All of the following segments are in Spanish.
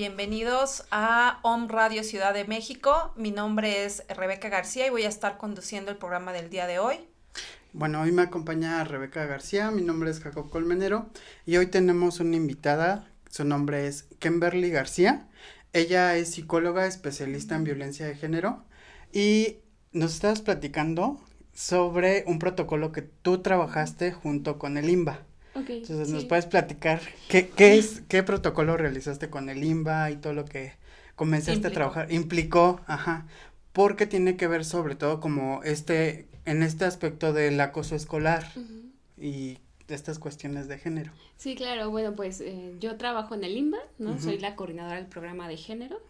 Bienvenidos a OM Radio Ciudad de México. Mi nombre es Rebeca García y voy a estar conduciendo el programa del día de hoy. Bueno, hoy me acompaña Rebeca García, mi nombre es Jacob Colmenero y hoy tenemos una invitada, su nombre es Kimberly García. Ella es psicóloga especialista en violencia de género y nos estabas platicando sobre un protocolo que tú trabajaste junto con el INVA. Okay, entonces, sí. ¿nos puedes platicar qué protocolo realizaste con el INVA y todo lo que comenzaste a trabajar? Implicó, porque tiene que ver sobre todo como en este aspecto del acoso escolar y de estas cuestiones de género. Sí, claro, bueno, pues yo trabajo en el INVA, ¿no? Soy la coordinadora del programa de género,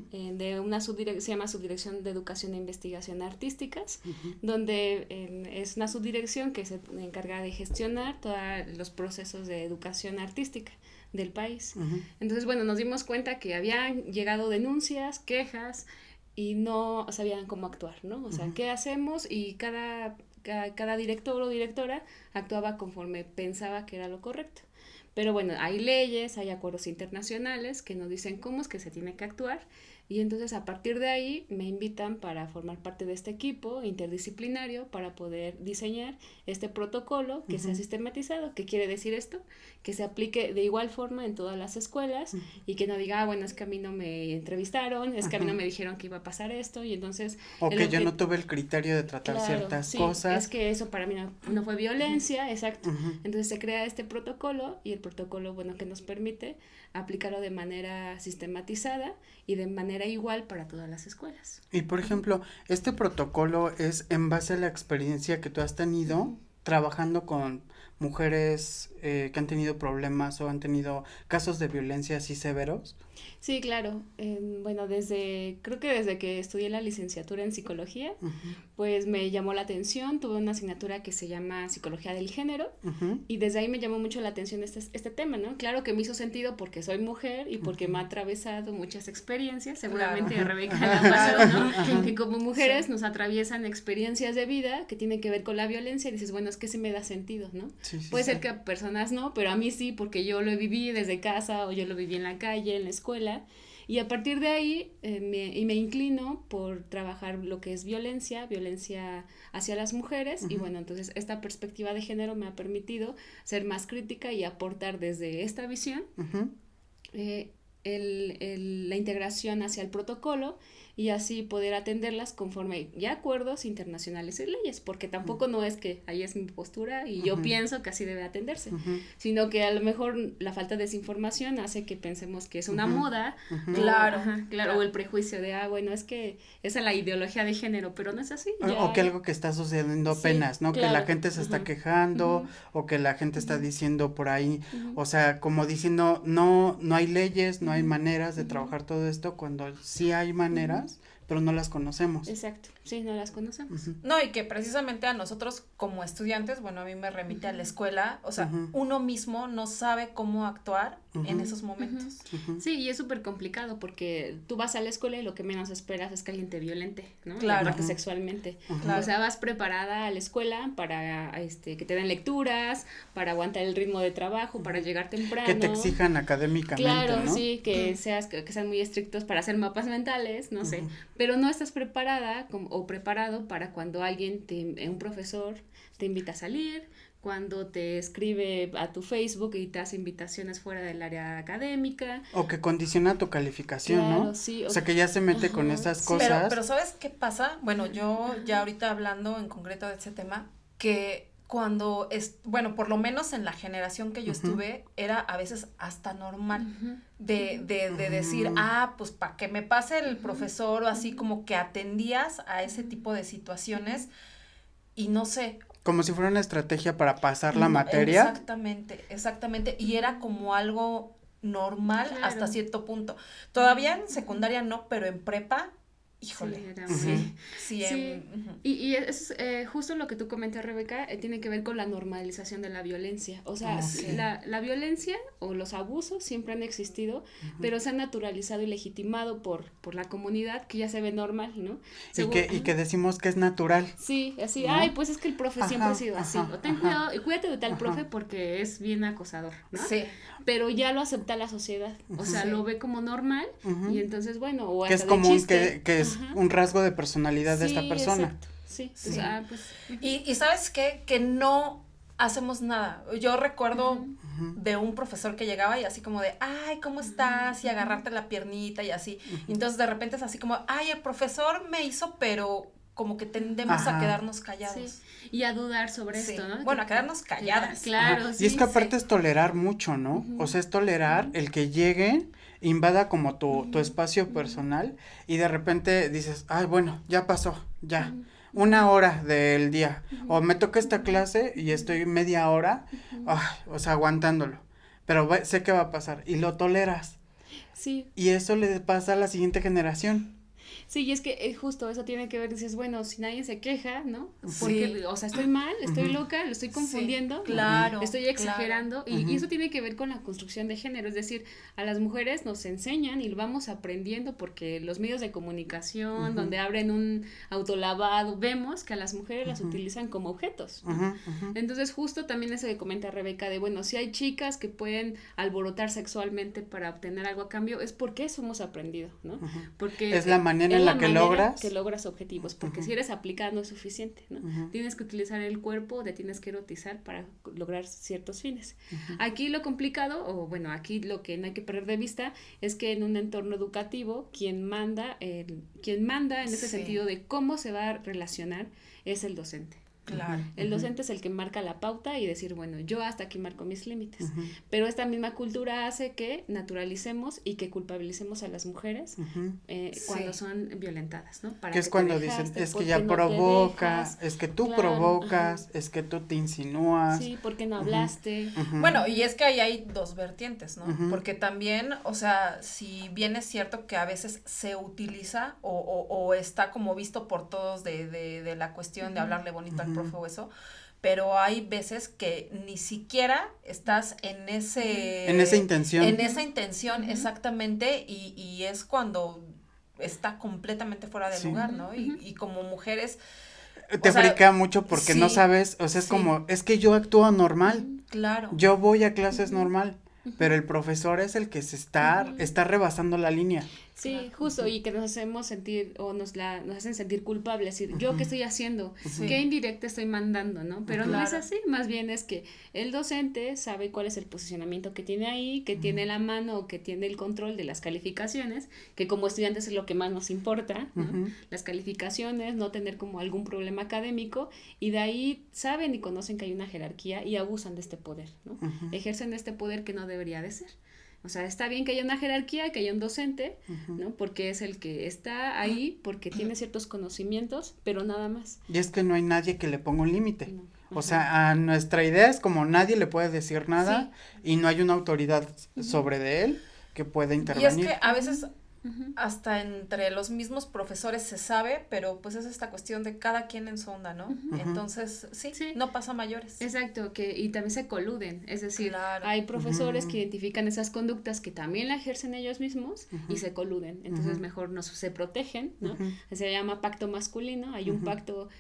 de una se llama Subdirección de Educación e Investigación Artísticas, donde es una subdirección que se encarga de gestionar todos los procesos de educación artística del país. Entonces, bueno, nos dimos cuenta que habían llegado denuncias, quejas, y no sabían cómo actuar, ¿no? O sea, ¿qué hacemos? Y cada director o directora actuaba conforme pensaba que era lo correcto. Pero bueno, hay leyes, hay acuerdos internacionales que nos dicen cómo es que se tiene que actuar, y entonces a partir de ahí me invitan para formar parte de este equipo interdisciplinario para poder diseñar este protocolo que sea sistematizado. ¿Qué quiere decir esto? Que se aplique de igual forma en todas las escuelas y que no diga, bueno, es que a mí no me entrevistaron, es que a mí no me dijeron que iba a pasar esto, y entonces... O que yo no tuve el criterio de tratar ciertas cosas. Es que eso para mí no fue violencia, exacto. Entonces se crea este protocolo, y el protocolo, bueno, que nos permite aplicarlo de manera sistematizada y de manera igual para todas las escuelas. Y por ejemplo, este protocolo es en base a la experiencia que tú has tenido trabajando con mujeres que han tenido problemas o han tenido casos de violencia así severos. Sí, claro. Bueno, creo que desde que estudié la licenciatura en psicología, pues me llamó la atención. Tuve una asignatura que se llama Psicología del Género, y desde ahí me llamó mucho la atención este tema, ¿no? Claro que me hizo sentido porque soy mujer y porque me ha atravesado muchas experiencias, seguramente a Rebeca le ha pasado, ¿no? Que como mujeres nos atraviesan experiencias de vida que tienen que ver con la violencia, y dices, bueno, es que sí me da sentido, ¿no? Puede ser que a personas no, pero a mí sí, porque yo lo viví desde casa, o yo lo viví en la calle, en la escuela. Y a partir de ahí me inclino por trabajar lo que es violencia hacia las mujeres, y bueno, entonces esta perspectiva de género me ha permitido ser más crítica y aportar desde esta visión la integración hacia el protocolo, y así poder atenderlas conforme ya acuerdos internacionales y leyes, porque tampoco no es que ahí es mi postura y yo pienso que así debe atenderse, sino que a lo mejor la falta de desinformación hace que pensemos que es una moda, claro, o el prejuicio de, bueno, es que esa es la ideología de género, pero no es así. O que algo que está sucediendo apenas, ¿no? Claro. Que la gente se está quejando, o que la gente está diciendo por ahí, o sea, como diciendo, no hay leyes, no hay maneras de trabajar todo esto, cuando sí hay maneras, pero no las conocemos. Exacto, sí, no las conocemos. No, y que precisamente a nosotros como estudiantes, bueno, a mí me remite a la escuela, o sea, uno mismo no sabe cómo actuar en esos momentos. Sí, y es súper complicado porque tú vas a la escuela y lo que menos esperas es que alguien te violente, ¿no? Claro. Aparte sexualmente. Claro. O sea, vas preparada a la escuela para que te den lecturas, para aguantar el ritmo de trabajo, para llegar temprano. Que te exijan académicamente, claro, ¿no? Sí, que sean muy estrictos para hacer mapas mentales, no sé, pero no estás preparada o preparado para cuando un profesor te invita a salir, cuando te escribe a tu Facebook y te hace invitaciones fuera del área académica. O que condiciona tu calificación, claro, ¿no? Sí. O sea, que ya se mete con esas cosas. Pero ¿sabes qué pasa? Bueno, yo ya ahorita hablando en concreto de ese tema, que cuando por lo menos en la generación que yo estuve, era a veces hasta normal de decir, pues para que me pase el profesor, o así como que atendías a ese tipo de situaciones, y no sé. Como si fuera una estrategia para pasar la materia. Exactamente, y era como algo normal hasta cierto punto. Todavía en secundaria no, pero en prepa híjole, Sí, era sí, sí. Y es justo lo que tú comentas, Rebeca, tiene que ver con la normalización de la violencia. O sea, la violencia o los abusos siempre han existido, pero se han naturalizado y legitimado por la comunidad, que ya se ve normal, ¿no? Y que decimos que es natural. Sí, así, ¿no? ay, pues es que el profe siempre ha sido así. O ten cuidado, y cuídate de tal profe porque es bien acosador, ¿no? Sí. Pero ya lo acepta la sociedad, o sea, lo ve como normal, y entonces, bueno, o que hasta es común, chiste. que es un rasgo de personalidad de esta persona. Exacto. Sí. O sea, pues. Y ¿sabes qué? Que no hacemos nada. Yo recuerdo de un profesor que llegaba y así como de, ay, ¿cómo estás? Y agarrarte la piernita y así. Y entonces de repente es así como, ay, el profesor me hizo, pero como que tendemos a quedarnos callados. Sí. Y a dudar sobre esto, ¿no? Bueno, a quedarnos calladas. Claro, sí. Y es que aparte es tolerar mucho, ¿no? O sea, es tolerar el que llegue, invada como tu espacio personal y de repente dices, ay, bueno, ya pasó, ya. 1 hora del día, o me toca esta clase y estoy media hora, o sea, aguantándolo, pero sé que va a pasar, y lo toleras. Sí. Y eso le pasa a la siguiente generación. Sí, y es que justo eso tiene que ver, dices, bueno, si nadie se queja, ¿no? Porque, o sea, estoy mal, estoy loca, lo estoy confundiendo, claro, estoy exagerando, y eso tiene que ver con la construcción de género, es decir, a las mujeres nos enseñan y lo vamos aprendiendo porque los medios de comunicación, donde abren un autolavado, vemos que a las mujeres las utilizan como objetos, ¿no? Entonces, justo también eso que comenta Rebeca de, bueno, si hay chicas que pueden alborotar sexualmente para obtener algo a cambio, es porque eso hemos aprendido, ¿no? Porque es la manera en la que logras objetivos, porque si eres aplicada no es suficiente, ¿no? Tienes que utilizar el cuerpo, te tienes que erotizar para lograr ciertos fines. Aquí lo complicado, o bueno, aquí lo que no hay que perder de vista es que en un entorno educativo quien manda en ese sentido de cómo se va a relacionar es el docente. Claro. El docente es el que marca la pauta y decir, bueno, yo hasta aquí marco mis límites. Pero esta misma cultura hace que naturalicemos y que culpabilicemos a las mujeres cuando son violentadas, ¿no? Que es cuando dicen, es que ya provoca, es que tú provocas, es que tú te insinúas. Sí, porque no hablaste. Bueno, y es que ahí hay dos vertientes, ¿no? Porque también, o sea, si bien es cierto que a veces se utiliza o está como visto por todos de la cuestión de hablarle bonito al profe o eso, pero hay veces que ni siquiera estás en esa intención exactamente, y es cuando está completamente fuera de lugar, ¿no? Y como mujeres te frica mucho porque no sabes, o sea, es como, es que yo actúo normal. Claro. Yo voy a clases normal, pero el profesor es el que se está rebasando la línea. Sí, justo, y que nos hacemos sentir, o nos hacen sentir culpables, decir, ¿yo qué estoy haciendo? ¿Qué indirecta estoy mandando, no? Pero no es así, más bien es que el docente sabe cuál es el posicionamiento que tiene ahí, que tiene la mano, o que tiene el control de las calificaciones, que como estudiantes es lo que más nos importa, ¿no? Las calificaciones, no tener como algún problema académico, y de ahí saben y conocen que hay una jerarquía y abusan de este poder, ¿no? Ejercen este poder que no debería de ser. O sea, está bien que haya una jerarquía, que haya un docente, ¿no? Porque es el que está ahí, porque tiene ciertos conocimientos, pero nada más. Y es que no hay nadie que le ponga un límite. No. O sea, a nuestra idea es como nadie le puede decir nada y no hay una autoridad sobre de él que pueda intervenir. Y es que a veces hasta entre los mismos profesores se sabe, pero pues es esta cuestión de cada quien en su onda, ¿no? Entonces, sí, no pasa a mayores. Exacto, y también se coluden, es decir, hay profesores que identifican esas conductas que también la ejercen ellos mismos y se coluden, entonces mejor se protegen, ¿no? Se llama pacto masculino, hay un pacto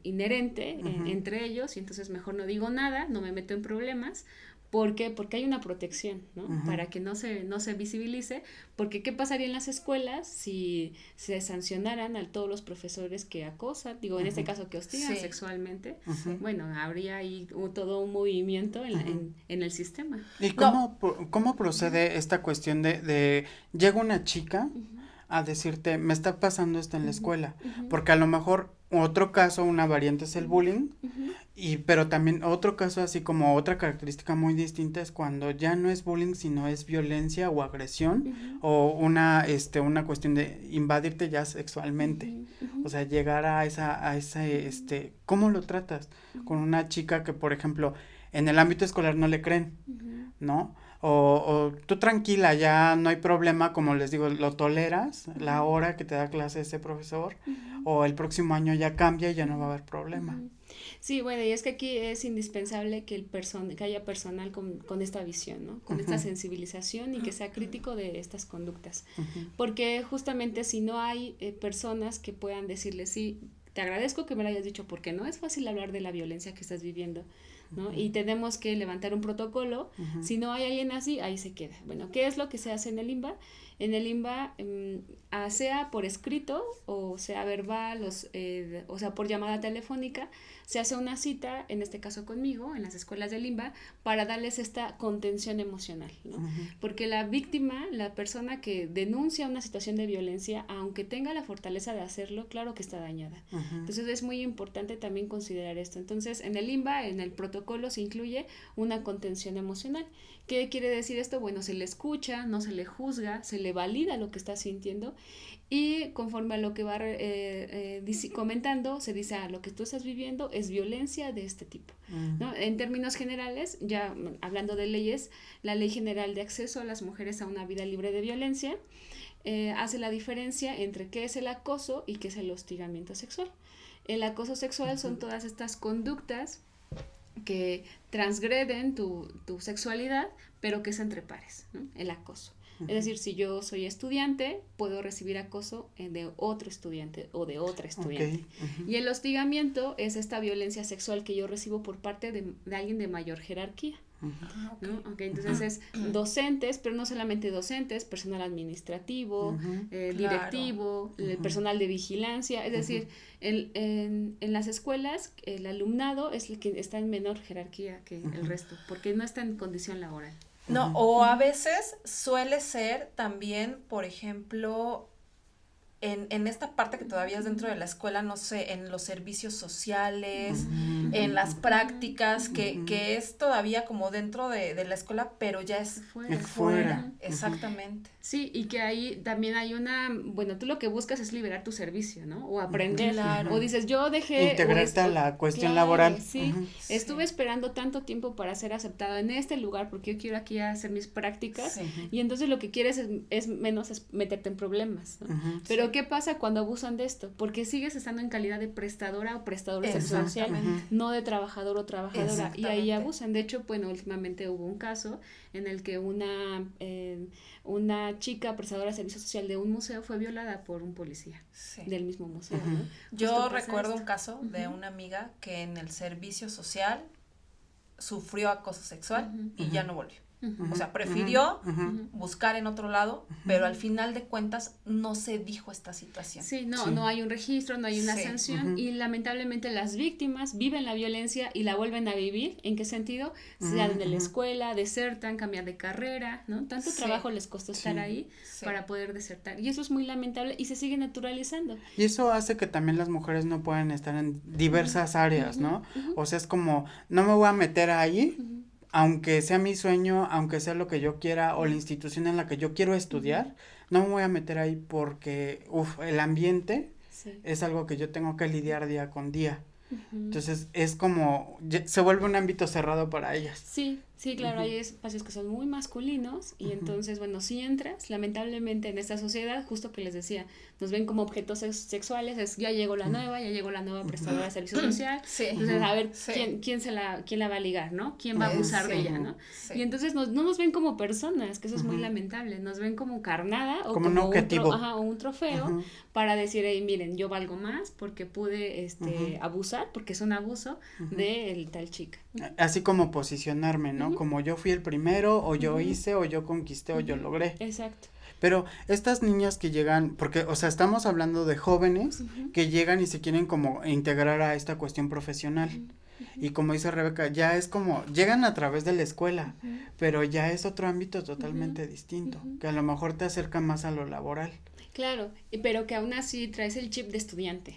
inherente entre ellos, y entonces mejor no digo nada, no me meto en problemas. ¿Por qué? Porque hay una protección, ¿no? Para que no se visibilice, porque ¿qué pasaría en las escuelas si se sancionaran a todos los profesores que acosan, digo, en este caso que hostigan sexualmente? Bueno, habría ahí todo un movimiento en el sistema. ¿Y cómo procede esta cuestión de llega una chica a decirte, me está pasando esto en la escuela? Porque a lo mejor otro caso, una variante es el bullying, pero también otro caso, así como otra característica muy distinta, es cuando ya no es bullying, sino es violencia o agresión, o una cuestión de invadirte ya sexualmente, o sea, llegar a ese, ¿cómo lo tratas? Con una chica que, por ejemplo, en el ámbito escolar no le creen, ¿no? o tú tranquila, ya no hay problema, como les digo, lo toleras, la hora que te da clase ese profesor, o el próximo año ya cambia y ya no va a haber problema. Sí, bueno, y es que aquí es indispensable que que haya personal con esta visión, ¿no? Con esta sensibilización y que sea crítico de estas conductas. Porque justamente si no hay personas que puedan decirle, sí, te agradezco que me lo hayas dicho, porque no es fácil hablar de la violencia que estás viviendo, ¿no? Y tenemos que levantar un protocolo. Si no hay alguien así, ahí se queda. Bueno, ¿qué es lo que se hace en el IMBA? En el IMBA, sea por escrito o sea verbal o sea por llamada telefónica, se hace una cita, en este caso conmigo, en las escuelas del IMBA, para darles esta contención emocional, ¿no? Porque la víctima, la persona que denuncia una situación de violencia, aunque tenga la fortaleza de hacerlo, claro que está dañada. Entonces es muy importante también considerar esto. Entonces en el IMBA, en el protocolo, se incluye una contención emocional. ¿Qué quiere decir esto? Bueno, se le escucha, no se le juzga, se le valida lo que está sintiendo y conforme a lo que va comentando, se dice, lo que tú estás viviendo es violencia de este tipo, ¿no? En términos generales, ya hablando de leyes, la Ley General de Acceso a las Mujeres a una Vida Libre de Violencia hace la diferencia entre qué es el acoso y qué es el hostigamiento sexual. El acoso sexual son todas estas conductas que transgreden tu sexualidad, pero que es entre pares, ¿no? El acoso. Es decir, si yo soy estudiante, puedo recibir acoso de otro estudiante o de otra estudiante. Y el hostigamiento es esta violencia sexual que yo recibo por parte de alguien de mayor jerarquía. ¿No? Entonces es docentes, pero no solamente docentes, personal administrativo, directivo, el personal de vigilancia, es decir, en las escuelas el alumnado es el que está en menor jerarquía que el resto, porque no está en condición laboral. No, o a veces suele ser también, por ejemplo, en esta parte que todavía es dentro de la escuela, no sé, en los servicios sociales, en las prácticas, que es todavía como dentro de la escuela, pero ya es fuera. Exactamente. Sí, y que ahí también hay bueno, tú lo que buscas es liberar tu servicio, ¿no? O aprender, o dices, yo dejé... Integrarte a la cuestión laboral. Sí, estuve esperando tanto tiempo para ser aceptado en este lugar porque yo quiero aquí hacer mis prácticas, y entonces lo que quieres es meterte en problemas, ¿no? Pero ¿qué pasa cuando abusan de esto? Porque sigues estando en calidad de prestadora o prestador social, no de trabajador o trabajadora, y ahí abusan. De hecho, bueno, últimamente hubo un caso en el que una chica prestadora de servicio social de un museo fue violada por un policía del mismo museo, ¿no? Yo recuerdo un caso de una amiga que en el servicio social sufrió acoso sexual y ya no volvió. O sea, prefirió buscar en otro lado, pero al final de cuentas no se dijo esta situación. Sí, no hay un registro, no hay una sanción, y lamentablemente las víctimas viven la violencia y la vuelven a vivir. ¿En qué sentido? Salen de la escuela, desertan, cambian de carrera, ¿no? Tanto trabajo les costó estar ahí para poder desertar. Y eso es muy lamentable y se sigue naturalizando. Y eso hace que también las mujeres no puedan estar en diversas áreas, ¿no? O sea, es como, no me voy a meter ahí, aunque sea mi sueño, aunque sea lo que yo quiera o la institución en la que yo quiero estudiar, no me voy a meter ahí porque, el ambiente es algo que yo tengo que lidiar día con día. Entonces es como, se vuelve un ámbito cerrado para ellas. Sí, claro, hay espacios que son muy masculinos y entonces, bueno, si entras, lamentablemente en esta sociedad, justo que les decía, nos ven como objetos sexuales, ya llegó la nueva prestadora de servicio social, entonces a ver quién la va a ligar, ¿no? ¿Quién va a abusar de ella, ¿no? Y entonces no nos ven como personas, que eso es muy lamentable, nos ven como carnada o como un objetivo, o un trofeo para decir, hey, miren, yo valgo más porque pude abusar, porque es un abuso de tal chica. Así como posicionarme, ¿no? Como yo fui el primero, o yo hice, o yo conquisté, o yo logré. Exacto. Pero estas niñas que llegan, porque, o sea, estamos hablando de jóvenes que llegan y se quieren como integrar a esta cuestión profesional. Y como dice Rebeca, ya es como, llegan a través de la escuela, pero ya es otro ámbito totalmente distinto, que a lo mejor te acerca más a lo laboral. Claro, pero que aún así traes el chip de estudiante.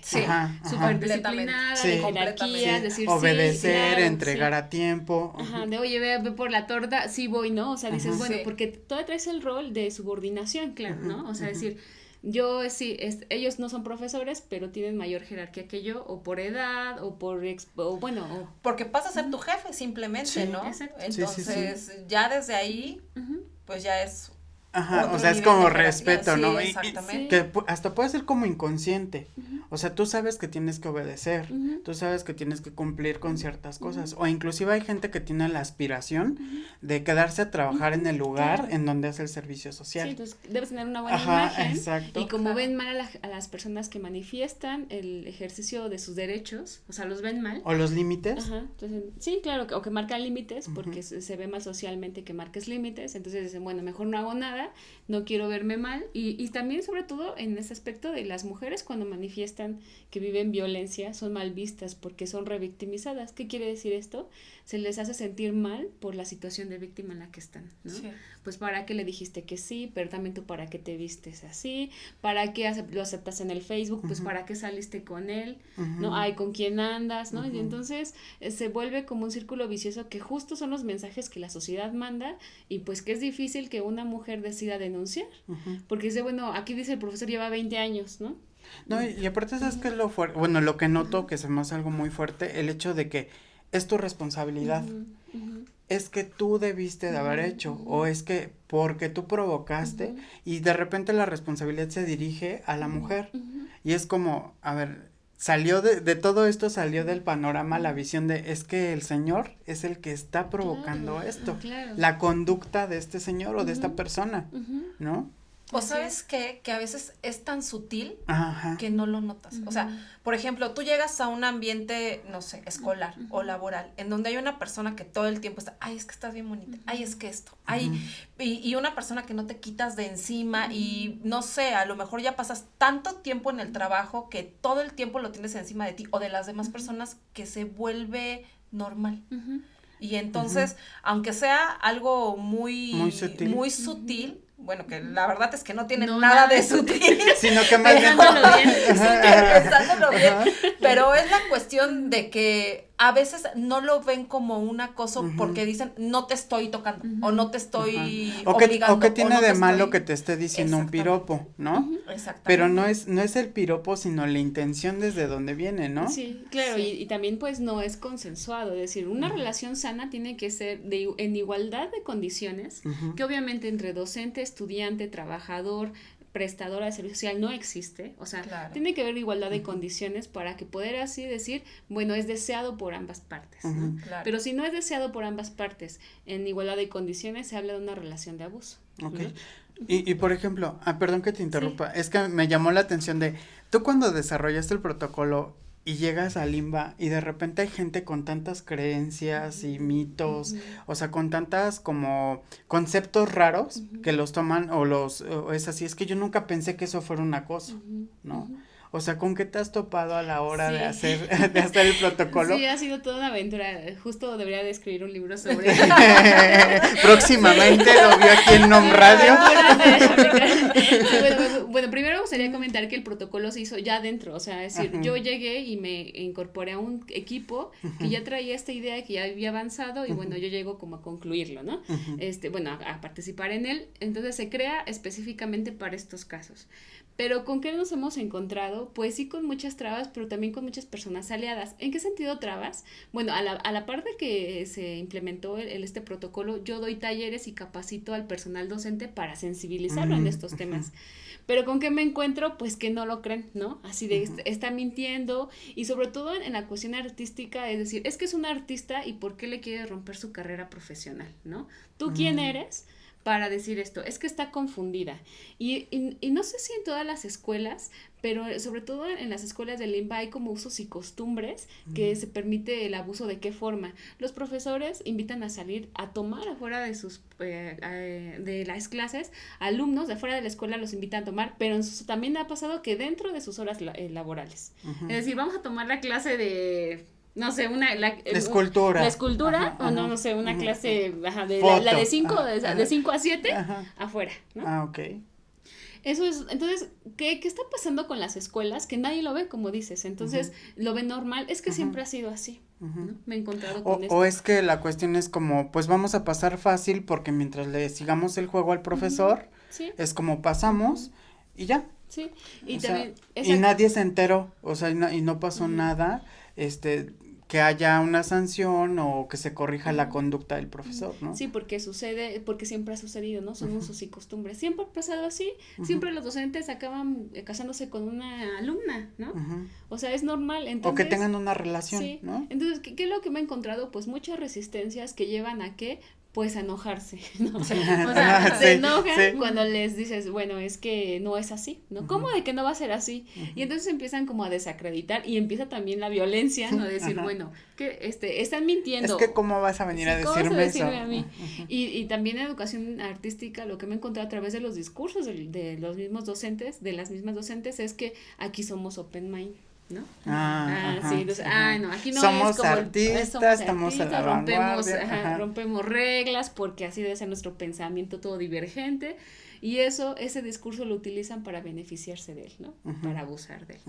Súper disciplinada, de jerarquía, decir obedecer, entregar a tiempo. De oye, ve por la torta, sí voy, ¿no? O sea, dices, bueno, porque todavía traes el rol de subordinación, claro, ¿no? O sea, decir, ellos no son profesores, pero tienen mayor jerarquía que yo, o por edad, o porque pasa a ser tu jefe simplemente, sí, ¿no? Exacto. Entonces, ya desde ahí, pues ya es Ajá, otro o sea, es nivel como de jerarquía. respeto, ¿no? Sí, exactamente. Que hasta puede ser como inconsciente. O sea, tú sabes que tienes que obedecer, tú sabes que tienes que cumplir con ciertas cosas, o inclusive hay gente que tiene la aspiración de quedarse a trabajar en el lugar en donde hace el servicio social. Sí, entonces debes tener una buena imagen, exacto. Y como ven mal a las personas que manifiestan el ejercicio de sus derechos, o sea, los ven mal. O los límites. Ajá, entonces, sí, claro, o que marcan límites, porque se ve mal socialmente que marques límites, entonces dicen, bueno, mejor no hago nada, no quiero verme mal, y también sobre todo en ese aspecto de las mujeres cuando manifiestan que viven violencia son mal vistas porque son revictimizadas. ¿Qué quiere decir esto? Se les hace sentir mal por la situación de víctima en la que están, ¿no? Sí. Pues para qué le dijiste que sí, pero también tú para qué te vistes así, para qué lo aceptas en el Facebook, pues para qué saliste con él, ¿no? Ay, ¿con quién andas? ¿No? Y entonces se vuelve como un círculo vicioso que justo son los mensajes que la sociedad manda y pues que es difícil que una mujer decida denunciar, porque dice, bueno, aquí dice el profesor lleva 20 años, ¿no? No, y aparte sabes que es lo fuerte, bueno, lo que noto que se me hace algo muy fuerte, el hecho de que es tu responsabilidad, es que tú debiste de haber hecho, o es que porque tú provocaste, y de repente la responsabilidad se dirige a la mujer, y es como, a ver, salió de todo esto, salió del panorama la visión de, es que el señor es el que está provocando esto, la conducta de este señor o de esta persona, ¿no? O sabes qué, que a veces es tan sutil que no lo notas. O sea, por ejemplo, tú llegas a un ambiente, no sé, escolar o laboral, en donde hay una persona que todo el tiempo está, ay, es que estás bien bonita, ay, es que esto, ay, y una persona que no te quitas de encima y no sé, a lo mejor ya pasas tanto tiempo en el trabajo que todo el tiempo lo tienes encima de ti o de las demás personas que se vuelve normal. Y entonces, aunque sea algo muy sutil, bueno, que la verdad es que no tiene nada de sutil, sino que más bien pensándolo bien, pero es la cuestión de que a veces no lo ven como un acoso porque dicen no te estoy tocando o no te estoy obligando. O que tiene de malo que te esté diciendo un piropo, ¿no? Exactamente. Pero no es el piropo, sino la intención desde donde viene, ¿no? Sí, claro, sí. Y también pues no es consensuado, es decir, una relación sana tiene que ser en igualdad de condiciones, que obviamente entre docente, estudiante, trabajador, prestadora de servicio social no existe, o sea, tiene que haber igualdad de condiciones para que poder así decir, bueno, es deseado por ambas partes, ¿no? Pero si no es deseado por ambas partes en igualdad de condiciones, se habla de una relación de abuso. Okay. ¿No? Y por ejemplo, perdón que te interrumpa, es que me llamó la atención de, tú cuando desarrollaste el protocolo y llegas al IMBA y de repente hay gente con tantas creencias y mitos, o sea, con tantas como conceptos raros que los toman o es así, es que yo nunca pensé que eso fuera un acoso, ¿no? O sea, ¿con qué te has topado a la hora de hacer el protocolo? Sí, ha sido toda una aventura. Justo debería de escribir un libro sobre eso. Próximamente lo vio aquí en NOM Radio. Bueno, primero me gustaría comentar que el protocolo se hizo ya adentro. O sea, es decir, yo llegué y me incorporé a un equipo que ya traía esta idea, que ya había avanzado y bueno, yo llego como a concluirlo, ¿no? Bueno, a participar en él. Entonces se crea específicamente para estos casos. Pero ¿con qué nos hemos encontrado? Pues sí, con muchas trabas, pero también con muchas personas aliadas. ¿En qué sentido trabas? Bueno, a la par de que se implementó este protocolo, yo doy talleres y capacito al personal docente para sensibilizarlo en estos temas. Pero ¿con qué me encuentro? Pues que no lo creen, ¿no? Así de, está mintiendo, y sobre todo en la cuestión artística, es decir, es que es un artista y ¿por qué le quiere romper su carrera profesional, ¿no? ¿Tú quién eres para decir esto? Es que está confundida. Y no sé si en todas las escuelas, pero sobre todo en las escuelas del IMBA hay como usos y costumbres que se permite el abuso. ¿De qué forma? Los profesores invitan a salir a tomar afuera de sus de las clases, alumnos de afuera de la escuela los invitan a tomar, pero también ha pasado que dentro de sus horas laborales. Es decir, vamos a tomar la clase de... no sé, la escultura. La escultura, o no sé, una clase de la de 5 de 5 a 7 afuera, ¿no? Ok. Eso es, entonces, ¿qué está pasando con las escuelas? Que nadie lo ve, como dices, entonces lo ve normal, es que siempre ha sido así, ¿no? Me he encontrado con esto. O es que la cuestión es como, pues vamos a pasar fácil porque mientras le sigamos el juego al profesor, es como pasamos y ya. Sí, y O también... sea, y nadie se enteró, o sea, y no pasó nada, que haya una sanción o que se corrija la conducta del profesor, ¿no? Sí, porque sucede, porque siempre ha sucedido, ¿no? Son usos y costumbres. Siempre ha pasado así, siempre los docentes acaban casándose con una alumna, ¿no? O sea, es normal, entonces... O que tengan una relación, sí, ¿no? Entonces, ¿qué es lo que me he encontrado? Pues muchas resistencias que llevan a que pues a enojarse, ¿no? O sea, se enojan cuando les dices, bueno, es que no es así, ¿no? ¿Cómo de que no va a ser así? Y entonces empiezan como a desacreditar y empieza también la violencia, ¿no? Decir, bueno, que están mintiendo. Es que cómo vas a venir a decirme eso. A mí? Y también en educación artística, lo que me he encontrado a través de los discursos de los mismos docentes, de las mismas docentes, es que aquí somos open mind, ¿no? Sí, entonces, no, aquí no somos es como artistas, estamos a la vanguardia, rompemos reglas porque así debe ser nuestro pensamiento todo divergente y ese discurso lo utilizan para beneficiarse de él, ¿no? Para abusar de él.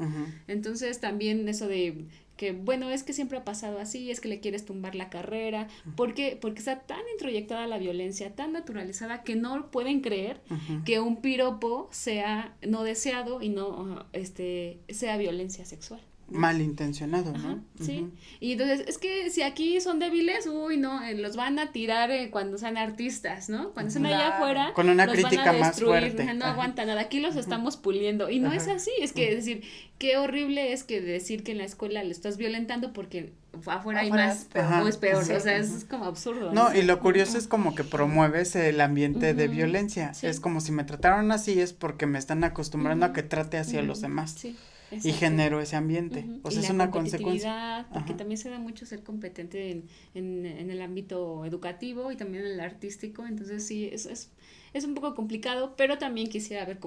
Entonces también eso de que, bueno, es que siempre ha pasado así, es que le quieres tumbar la carrera, porque está tan introyectada la violencia, tan naturalizada, que no pueden creer que un piropo sea no deseado y no sea violencia sexual. Malintencionado, ¿no? Sí, y entonces es que si aquí son débiles, no, los van a tirar cuando sean artistas, ¿no? Cuando estén allá afuera, con una los crítica van a más destruir, fuerte. No aguanta nada, aquí los estamos puliendo, y no es así, es que decir, qué horrible es que decir que en la escuela le estás violentando porque afuera hay más, o es peor, o sea, es como absurdo. No, y lo curioso es como que promueves el ambiente de violencia, es como si me trataron así es porque me están acostumbrando a que trate hacia los demás. Sí. Exacto. Y genero ese ambiente, o sea, es una consecuencia. Porque también se da mucho ser competente en el ámbito educativo y también en el artístico, entonces sí, es un poco complicado, pero también quisiera ver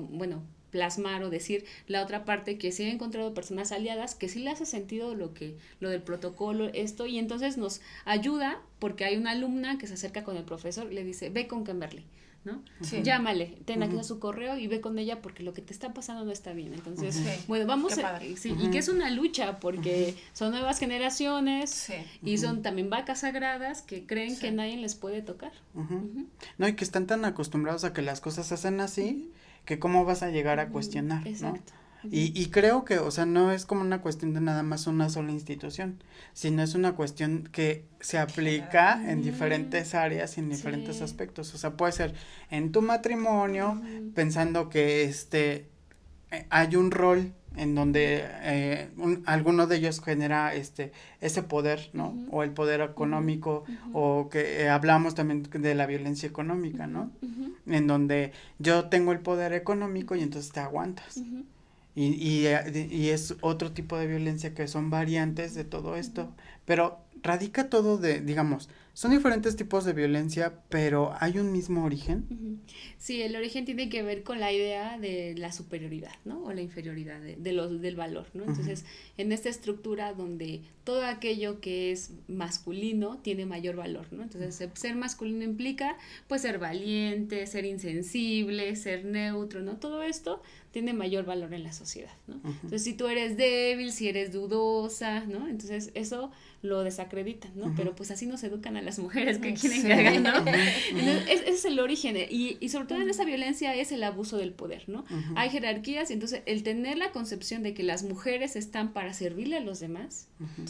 plasmar o decir la otra parte, que sí he encontrado personas aliadas que sí le hace sentido lo del protocolo, y entonces nos ayuda porque hay una alumna que se acerca con el profesor y le dice, ve con Kimberly, ¿no? Sí. Llámale, ten aquí su correo y ve con ella porque lo que te está pasando no está bien. Entonces, bueno, vamos y que es una lucha porque son nuevas generaciones y son también vacas sagradas que creen que nadie les puede tocar. No, y que están tan acostumbrados a que las cosas se hacen así, que cómo vas a llegar a cuestionar, exacto. ¿no? Y creo que, o sea, no es como una cuestión de nada más una sola institución, sino es una cuestión que se aplica en diferentes áreas y en diferentes aspectos. O sea, puede ser en tu matrimonio, pensando que hay un rol en donde alguno de ellos genera ese poder, ¿no? O el poder económico, o que hablamos también de la violencia económica, ¿no? En donde yo tengo el poder económico y entonces te aguantas. Y es otro tipo de violencia que son variantes de todo esto, pero radica todo digamos, son diferentes tipos de violencia, pero hay un mismo origen. Sí, el origen tiene que ver con la idea de la superioridad, ¿no? O la inferioridad del valor, ¿no? Entonces, en esta estructura donde todo aquello que es masculino tiene mayor valor, ¿no? Entonces, ser masculino implica, pues, ser valiente, ser insensible, ser neutro, ¿no? Todo esto tiene mayor valor en la sociedad, ¿no? Entonces, si tú eres débil, si eres dudosa, ¿no? Entonces, eso lo desacreditan, ¿no? Pero pues así nos educan a las mujeres que quieren cargar, ¿no? Entonces, ese es el origen, y sobre todo en esa violencia es el abuso del poder, ¿no? Hay jerarquías, y entonces el tener la concepción de que las mujeres están para servirle a los demás,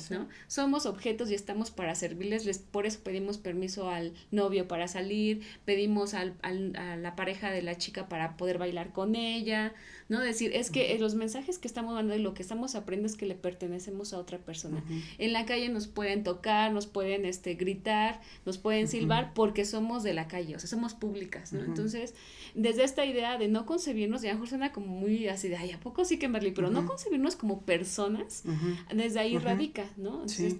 ¿no? Somos objetos y estamos para servirles, por eso pedimos permiso al novio para salir, pedimos a la pareja de la chica para poder bailar con ella, ¿no? Decir, es que los mensajes que estamos dando y lo que estamos aprendiendo es que le pertenecemos a otra persona. En la calle nos pueden tocar, nos pueden gritar, nos pueden silbar porque somos de la calle, o sea, somos públicas, ¿no? Entonces, desde esta idea de no concebirnos, y a lo mejor suena como muy así de, ay, ¿a poco sí, Kimberly? Pero no concebirnos como personas, desde ahí radica, ¿no? Entonces,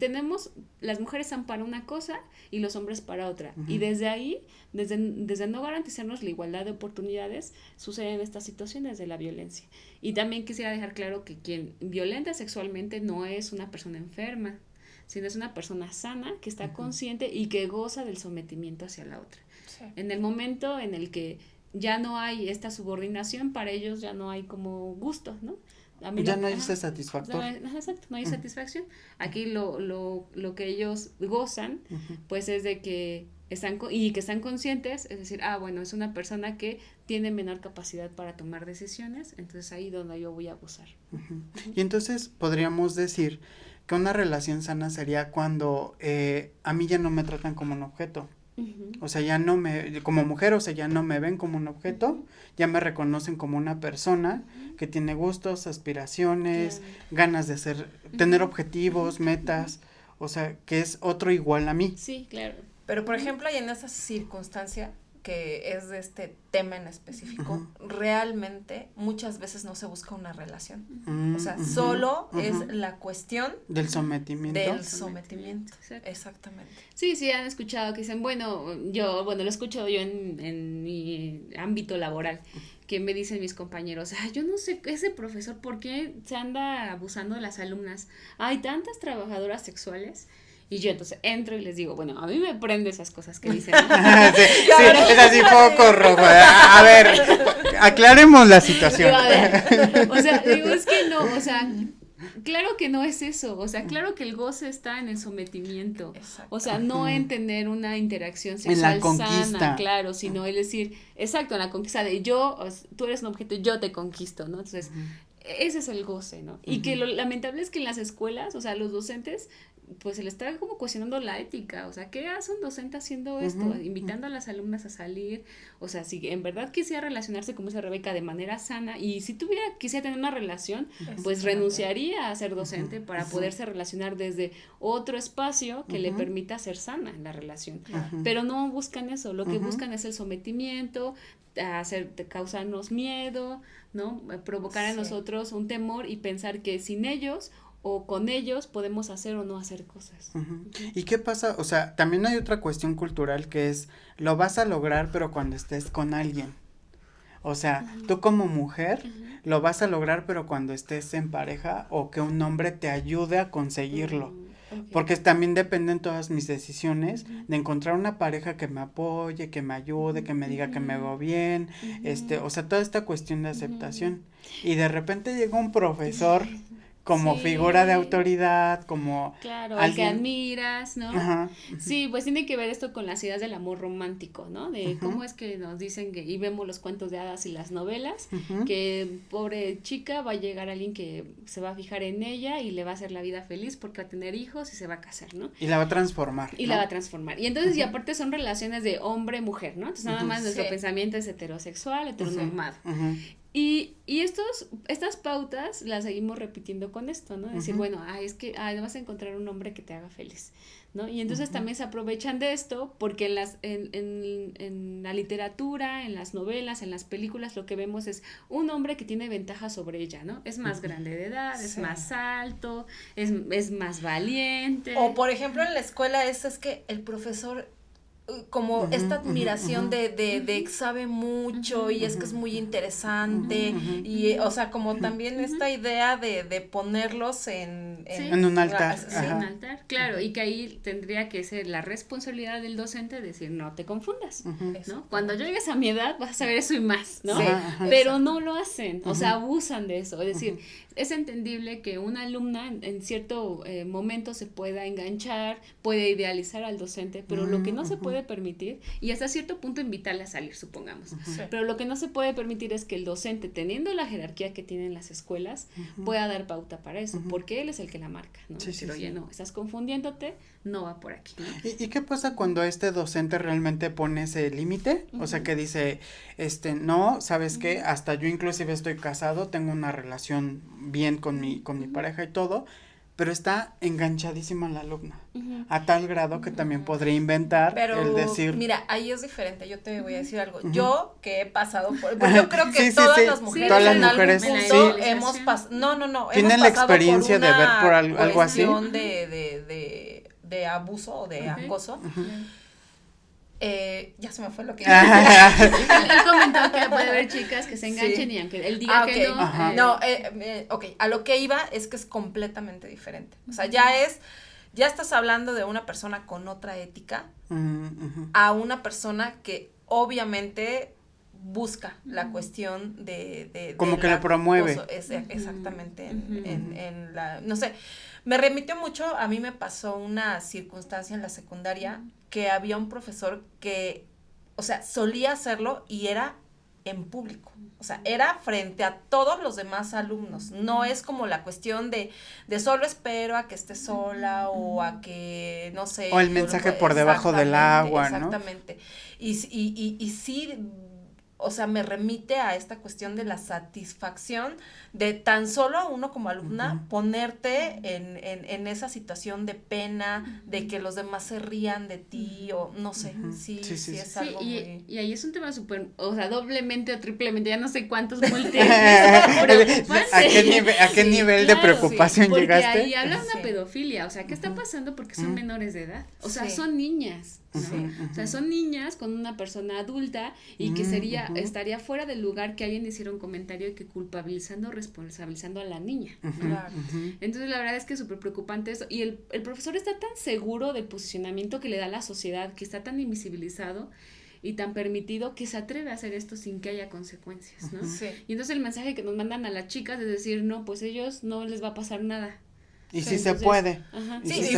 las mujeres están para una cosa y los hombres para otra, y desde ahí, desde no garantizarnos la igualdad de oportunidades, suceden estas situaciones de la violencia. Y también quisiera dejar claro que quien violenta sexualmente no es una persona enferma, sino es una persona sana que está consciente y que goza del sometimiento hacia la otra. En el momento en el que ya no hay esta subordinación, para ellos ya no hay como gusto, ¿no? Ya no hay ese satisfactor. Exacto, no hay satisfacción. Aquí lo que ellos gozan, pues es de que y que están conscientes, es decir, bueno, es una persona que tiene menor capacidad para tomar decisiones, entonces ahí donde yo voy a abusar. Y entonces podríamos decir que una relación sana sería cuando a mí ya no me tratan como un objeto. O sea, ya no como mujer, o sea, ya no me ven como un objeto, ya me reconocen como una persona que tiene gustos, aspiraciones, ganas de tener objetivos, metas, o sea, que es otro igual a mí. Sí, claro. Pero, por ejemplo, y en esa circunstancia que es de este tema en específico, realmente muchas veces no se busca una relación. O sea, solo es la cuestión del sometimiento. Exactamente. Sí, han escuchado que dicen, lo he escuchado yo en mi ámbito laboral, que me dicen mis compañeros, yo no sé, ese profesor, ¿por qué se anda abusando de las alumnas? Hay tantas trabajadoras sexuales. Y yo entonces entro y les digo, bueno, a mí me prende esas cosas que dicen. sí, es así foco rojo. A ver, aclaremos la situación. O sea, digo, es que no, o sea, claro que no es eso, o sea, claro que el goce está en el sometimiento. Exacto. O sea, no en tener una interacción sexual sana, claro, sino el decir, exacto, en la conquista de tú eres un objeto, yo te conquisto, ¿no? Entonces, ese es el goce, ¿no? Y que lo lamentable es que en las escuelas, o sea, los docentes, pues se le está como cuestionando la ética, o sea, ¿qué hace un docente haciendo esto? Invitando a las alumnas a salir, o sea, si en verdad quisiera relacionarse, como dice Rebeca, de manera sana, y si quisiera tener una relación, pues renunciaría a ser docente para poderse relacionar desde otro espacio que le permita ser sana en la relación, pero no buscan eso, lo que buscan es el sometimiento, causarnos miedo, ¿no? Provocar a nosotros un temor y pensar que sin ellos o con ellos podemos hacer o no hacer cosas. ¿Y qué pasa? O sea, también hay otra cuestión cultural que es, lo vas a lograr pero cuando estés con alguien. O sea, tú como mujer lo vas a lograr pero cuando estés en pareja o que un hombre te ayude a conseguirlo. Porque también dependen todas mis decisiones de encontrar una pareja que me apoye, que me ayude, que me diga que me veo bien, o sea, toda esta cuestión de aceptación. Y de repente llega un profesor como figura de autoridad, como claro, al que admiras, ¿no? Sí, pues tiene que ver esto con las ideas del amor romántico, ¿no? De cómo es que nos dicen y vemos los cuentos de hadas y las novelas, que pobre chica va a llegar alguien que se va a fijar en ella y le va a hacer la vida feliz porque va a tener hijos y se va a casar, ¿no? Y la va a transformar. Y la va a transformar. Y entonces, y aparte son relaciones de hombre-mujer, ¿no? Entonces nada más nuestro pensamiento es heterosexual, heteronormado. Y estas pautas las seguimos repitiendo con esto, ¿no? Decir, bueno, es que vas a encontrar un hombre que te haga feliz, ¿no? Y entonces también se aprovechan de esto porque en la literatura, en las novelas, en las películas, lo que vemos es un hombre que tiene ventaja sobre ella, ¿no? Es más grande de edad, es más alto, es más valiente. O, por ejemplo, en la escuela es que el profesor como esta admiración de sabe mucho y es que es muy interesante y o sea como también esta idea de ponerlos en un altar. En un altar, claro, y que ahí tendría que ser la responsabilidad del docente decir no te confundas, ¿no? Cuando llegues a mi edad vas a saber eso y más, ¿no? Pero no lo hacen, o sea, abusan de eso, es decir, es entendible que una alumna en cierto momento se pueda enganchar, puede idealizar al docente, pero lo que no se puede permitir, y hasta cierto punto invitarle a salir, supongamos, pero lo que no se puede permitir es que el docente, teniendo la jerarquía que tienen las escuelas, pueda dar pauta para eso, porque él es el que la marca, ¿no? Decir, oye, no, estás confundiéndote, no va por aquí, ¿no? ¿Y qué pasa cuando este docente realmente pone ese límite? O sea, que dice, no, ¿sabes qué? Hasta yo inclusive estoy casado, tengo una relación bien con mi pareja y todo, pero está enganchadísima la alumna, a tal grado que también podría inventar el decir. Mira, ahí es diferente, yo te voy a decir algo, yo que he pasado por, yo creo que todas las mujeres en algún punto hemos pasado, no, ¿tienen la experiencia de ver por algo así? De abuso o de acoso. Ya se me fue lo que él comentó que puede haber chicas que se enganchen y aunque él diga que no. A lo que iba es que es completamente diferente. O sea, ya estás hablando de una persona con otra ética a una persona que obviamente busca la cuestión de como que la promueve. Exactamente, en la, no sé, me remitió mucho, a mí me pasó una circunstancia en la secundaria que había un profesor que, o sea, solía hacerlo y era en público, o sea, era frente a todos los demás alumnos, no es como la cuestión de solo espero a que esté sola o a que, no sé. O el mensaje por debajo del agua, ¿no? Exactamente, y sí, o sea, me remite a esta cuestión de la satisfacción de tan solo uno como alumna ponerte en esa situación de pena, de que los demás se rían de ti o no sé, sí es algo muy... Y ahí es un tema súper, o sea, doblemente o triplemente, ya no sé cuántos ¿A qué nivel de preocupación llegaste? Porque ahí habla una pedofilia, o sea, ¿qué está pasando? Porque son menores de edad, o sea, son niñas, ¿no? O sea, son niñas con una persona adulta y que estaría fuera del lugar que alguien hiciera un comentario y que responsabilizando a la niña, ¿no? Claro. Entonces la verdad es que es súper preocupante eso, y el profesor está tan seguro del posicionamiento que le da a la sociedad, que está tan invisibilizado y tan permitido, que se atreve a hacer esto sin que haya consecuencias, ¿no? Sí. Y entonces el mensaje que nos mandan a las chicas es decir, no, pues ellos no les va a pasar nada. Y sí se puede. Y sí,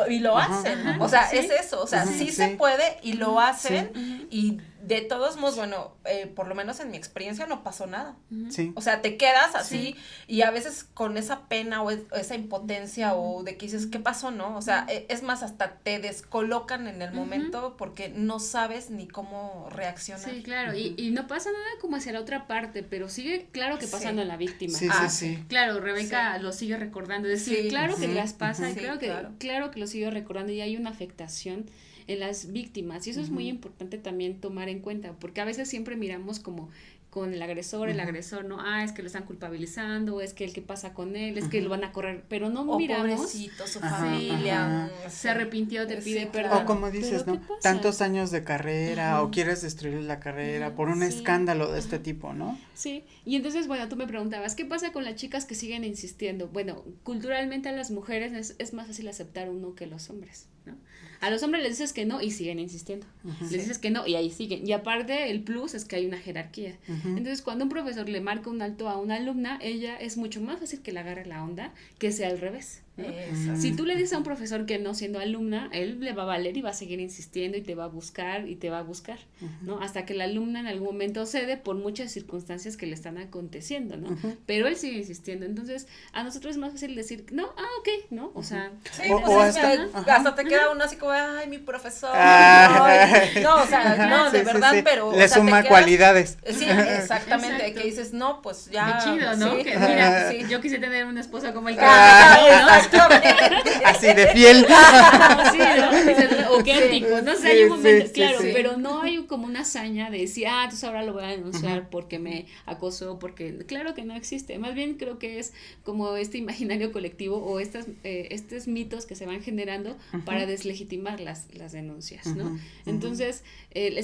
y lo hacen, o sea, es eso, o sea, sí se puede y lo hacen, y de todos modos, bueno, por lo menos en mi experiencia no pasó nada. O sea, te quedas así y a veces con esa pena o esa impotencia o de que dices, ¿qué pasó, no? O sea, es más, hasta te descolocan en el momento porque no sabes ni cómo reaccionar. Sí, claro, y no pasa nada como hacia la otra parte, pero sigue, claro que pasando en la víctima. Sí. Claro, Rebeca lo sigue recordando, es decir, claro que las pasa, claro que lo sigue recordando y hay una afectación en las víctimas, y eso es muy importante también tomar en cuenta, porque a veces siempre miramos como con el agresor, no, es que lo están culpabilizando, es que el que pasa con él, es que lo van a correr, pero no miramos. Pobrecito, su familia. Se arrepintió, te pide perdón. O como dices, ¿no? Tantos años de carrera, o quieres destruir la carrera por un escándalo de este tipo, ¿no? Sí, y entonces, bueno, tú me preguntabas, ¿qué pasa con las chicas que siguen insistiendo? Bueno, culturalmente a las mujeres es más fácil aceptar uno que los hombres, ¿no? A los hombres les dices que no y siguen insistiendo. Les dices que no y ahí siguen. Y aparte el plus es que hay una jerarquía. Entonces cuando un profesor le marca un alto a una alumna, ella es mucho más fácil que le agarre la onda que sea al revés, ¿no? Si tú le dices a un profesor que no, siendo alumna, él le va a valer y va a seguir insistiendo y te va a buscar, ¿no? Hasta que la alumna en algún momento cede por muchas circunstancias que le están aconteciendo, ¿no? Pero él sigue insistiendo. Entonces a nosotros es más fácil decir, no, ok, ¿no? O sea... Sí, hasta te queda uno así como, ay, mi profesor. No, o sea, no, de verdad, pero... Le suma cualidades. Sí, exactamente, que dices, no, pues ya... Qué chido, ¿no? Que mira, yo quise tener una esposa como el que... Así de fiel. Sí, ¿no? O qué ético, no sé, hay un momento, claro, pero no hay como una hazaña de decir, entonces ahora lo voy a denunciar porque me acosó, porque claro que no existe, más bien creo que es como este imaginario colectivo o estos mitos que se van generando para deslegitimar las denuncias, ¿no? Entonces,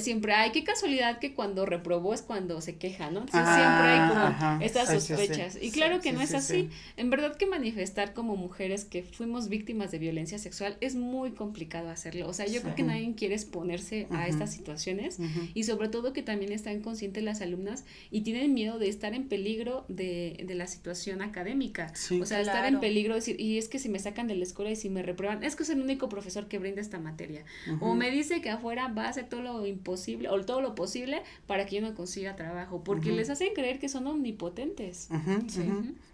siempre hay, qué casualidad que cuando reprobó es cuando se queja, ¿no? Entonces siempre hay como estas sospechas, y claro que no es así, en verdad que manifestar como mujeres que fuimos víctimas de violencia sexual es muy complicado hacerlo, o sea, yo creo que nadie quiere exponerse a estas situaciones, y sobre todo que también están conscientes las alumnas y tienen miedo de estar en peligro de la situación académica, o sea, estar en peligro, decir, y es que si me sacan de la escuela y si me reprueban, es que es el único profesor que brinda esta materia, o me dice que afuera va a hacer todo lo imposible o todo lo posible para que yo no consiga trabajo, porque les hacen creer que son omnipotentes.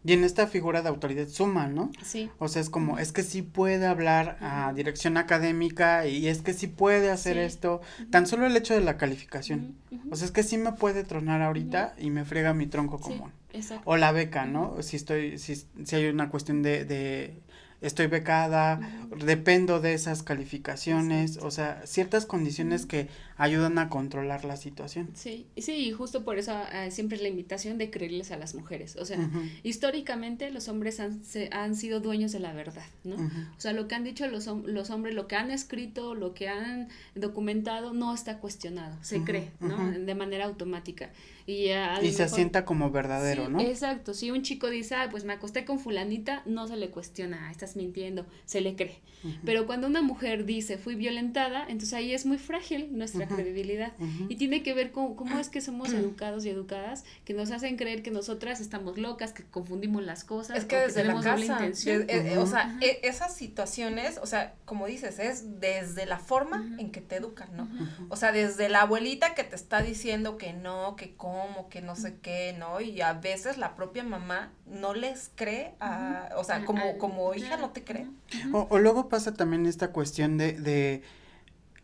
Y en esta figura de autoridad suma, ¿no? Sí. O sea, es como, es que sí puede hablar a dirección académica y es que sí puede hacer esto, tan solo el hecho de la calificación, o sea, es que sí me puede tronar ahorita y me friega mi tronco común. Exacto. O la beca, ¿no? Si hay una cuestión de estoy becada, dependo de esas calificaciones, o sea, ciertas condiciones que ayudan a controlar la situación. Sí, y justo por eso siempre es la invitación de creerles a las mujeres, o sea, históricamente los hombres han sido dueños de la verdad, ¿no? O sea, lo que han dicho los hombres, lo que han escrito, lo que han documentado, no está cuestionado, se cree, ¿no? De manera automática. Y se sienta como verdadero, sí, ¿no? Exacto, si un chico dice, pues me acosté con fulanita, no se le cuestiona, estás mintiendo, se le cree. Pero cuando una mujer dice, fui violentada, entonces ahí es muy frágil nuestra credibilidad. Y tiene que ver con cómo es que somos educados y educadas, que nos hacen creer que nosotras estamos locas, que confundimos las cosas, es que desde la casa, o sea, esas situaciones, o sea, como dices, es desde la forma en que te educan, ¿no? O sea, desde la abuelita que te está diciendo que no, que cómo, que no sé qué, ¿no? Y a veces la propia mamá no les cree, o sea, como hija no te cree. O luego pasa también esta cuestión de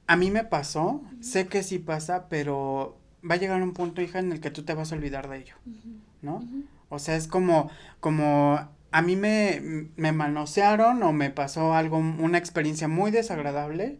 a mí me pasó, sé que sí pasa, pero va a llegar un punto, hija, en el que tú te vas a olvidar de ello, ¿no? O sea, es como a mí me manosearon o me pasó algo, una experiencia muy desagradable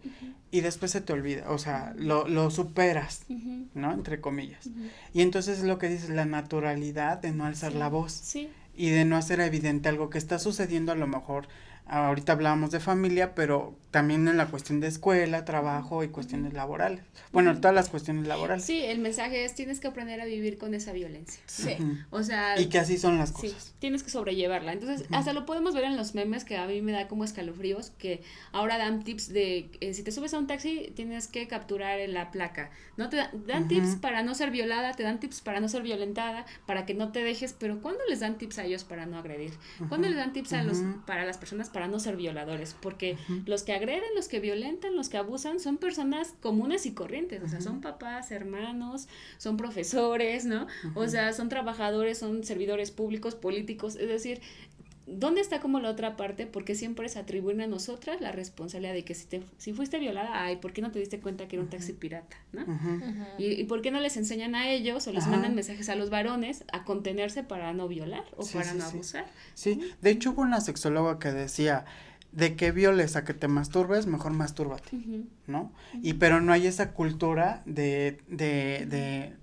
y después se te olvida, o sea, lo superas, ¿no? Entre comillas. Y entonces es lo que dices, la naturalidad de no alzar la voz y de no hacer evidente algo que está sucediendo a lo mejor. Ahorita hablábamos de familia, pero también en la cuestión de escuela, trabajo y cuestiones laborales. Bueno, todas las cuestiones laborales. Sí, el mensaje es tienes que aprender a vivir con esa violencia. Sí. O sea, y que así son las cosas. Sí, tienes que sobrellevarla. Entonces, hasta lo podemos ver en los memes que a mí me da como escalofríos, que ahora dan tips de si te subes a un taxi tienes que capturar la placa. No te dan tips para no ser violada, te dan tips para no ser violentada, para que no te dejes, pero ¿cuándo les dan tips a ellos para no agredir? ¿Cuándo les dan tips para las personas para no ser violadores? Porque los que agreden, los que violentan, los que abusan son personas comunes y corrientes, o sea, son papás, hermanos, son profesores, ¿no? O sea, son trabajadores, son servidores públicos, políticos, es decir, ¿dónde está como la otra parte? Porque siempre se atribuyen a nosotras la responsabilidad de que si fuiste violada, ay, ¿por qué no te diste cuenta que era un taxi pirata? ¿No? ¿Y por qué no les enseñan a ellos o les mandan mensajes a los varones a contenerse para no violar o para no abusar? Sí, de hecho hubo una sexóloga que decía, de que violes a que te masturbes, mejor mastúrbate, ¿no? Y pero no hay esa cultura de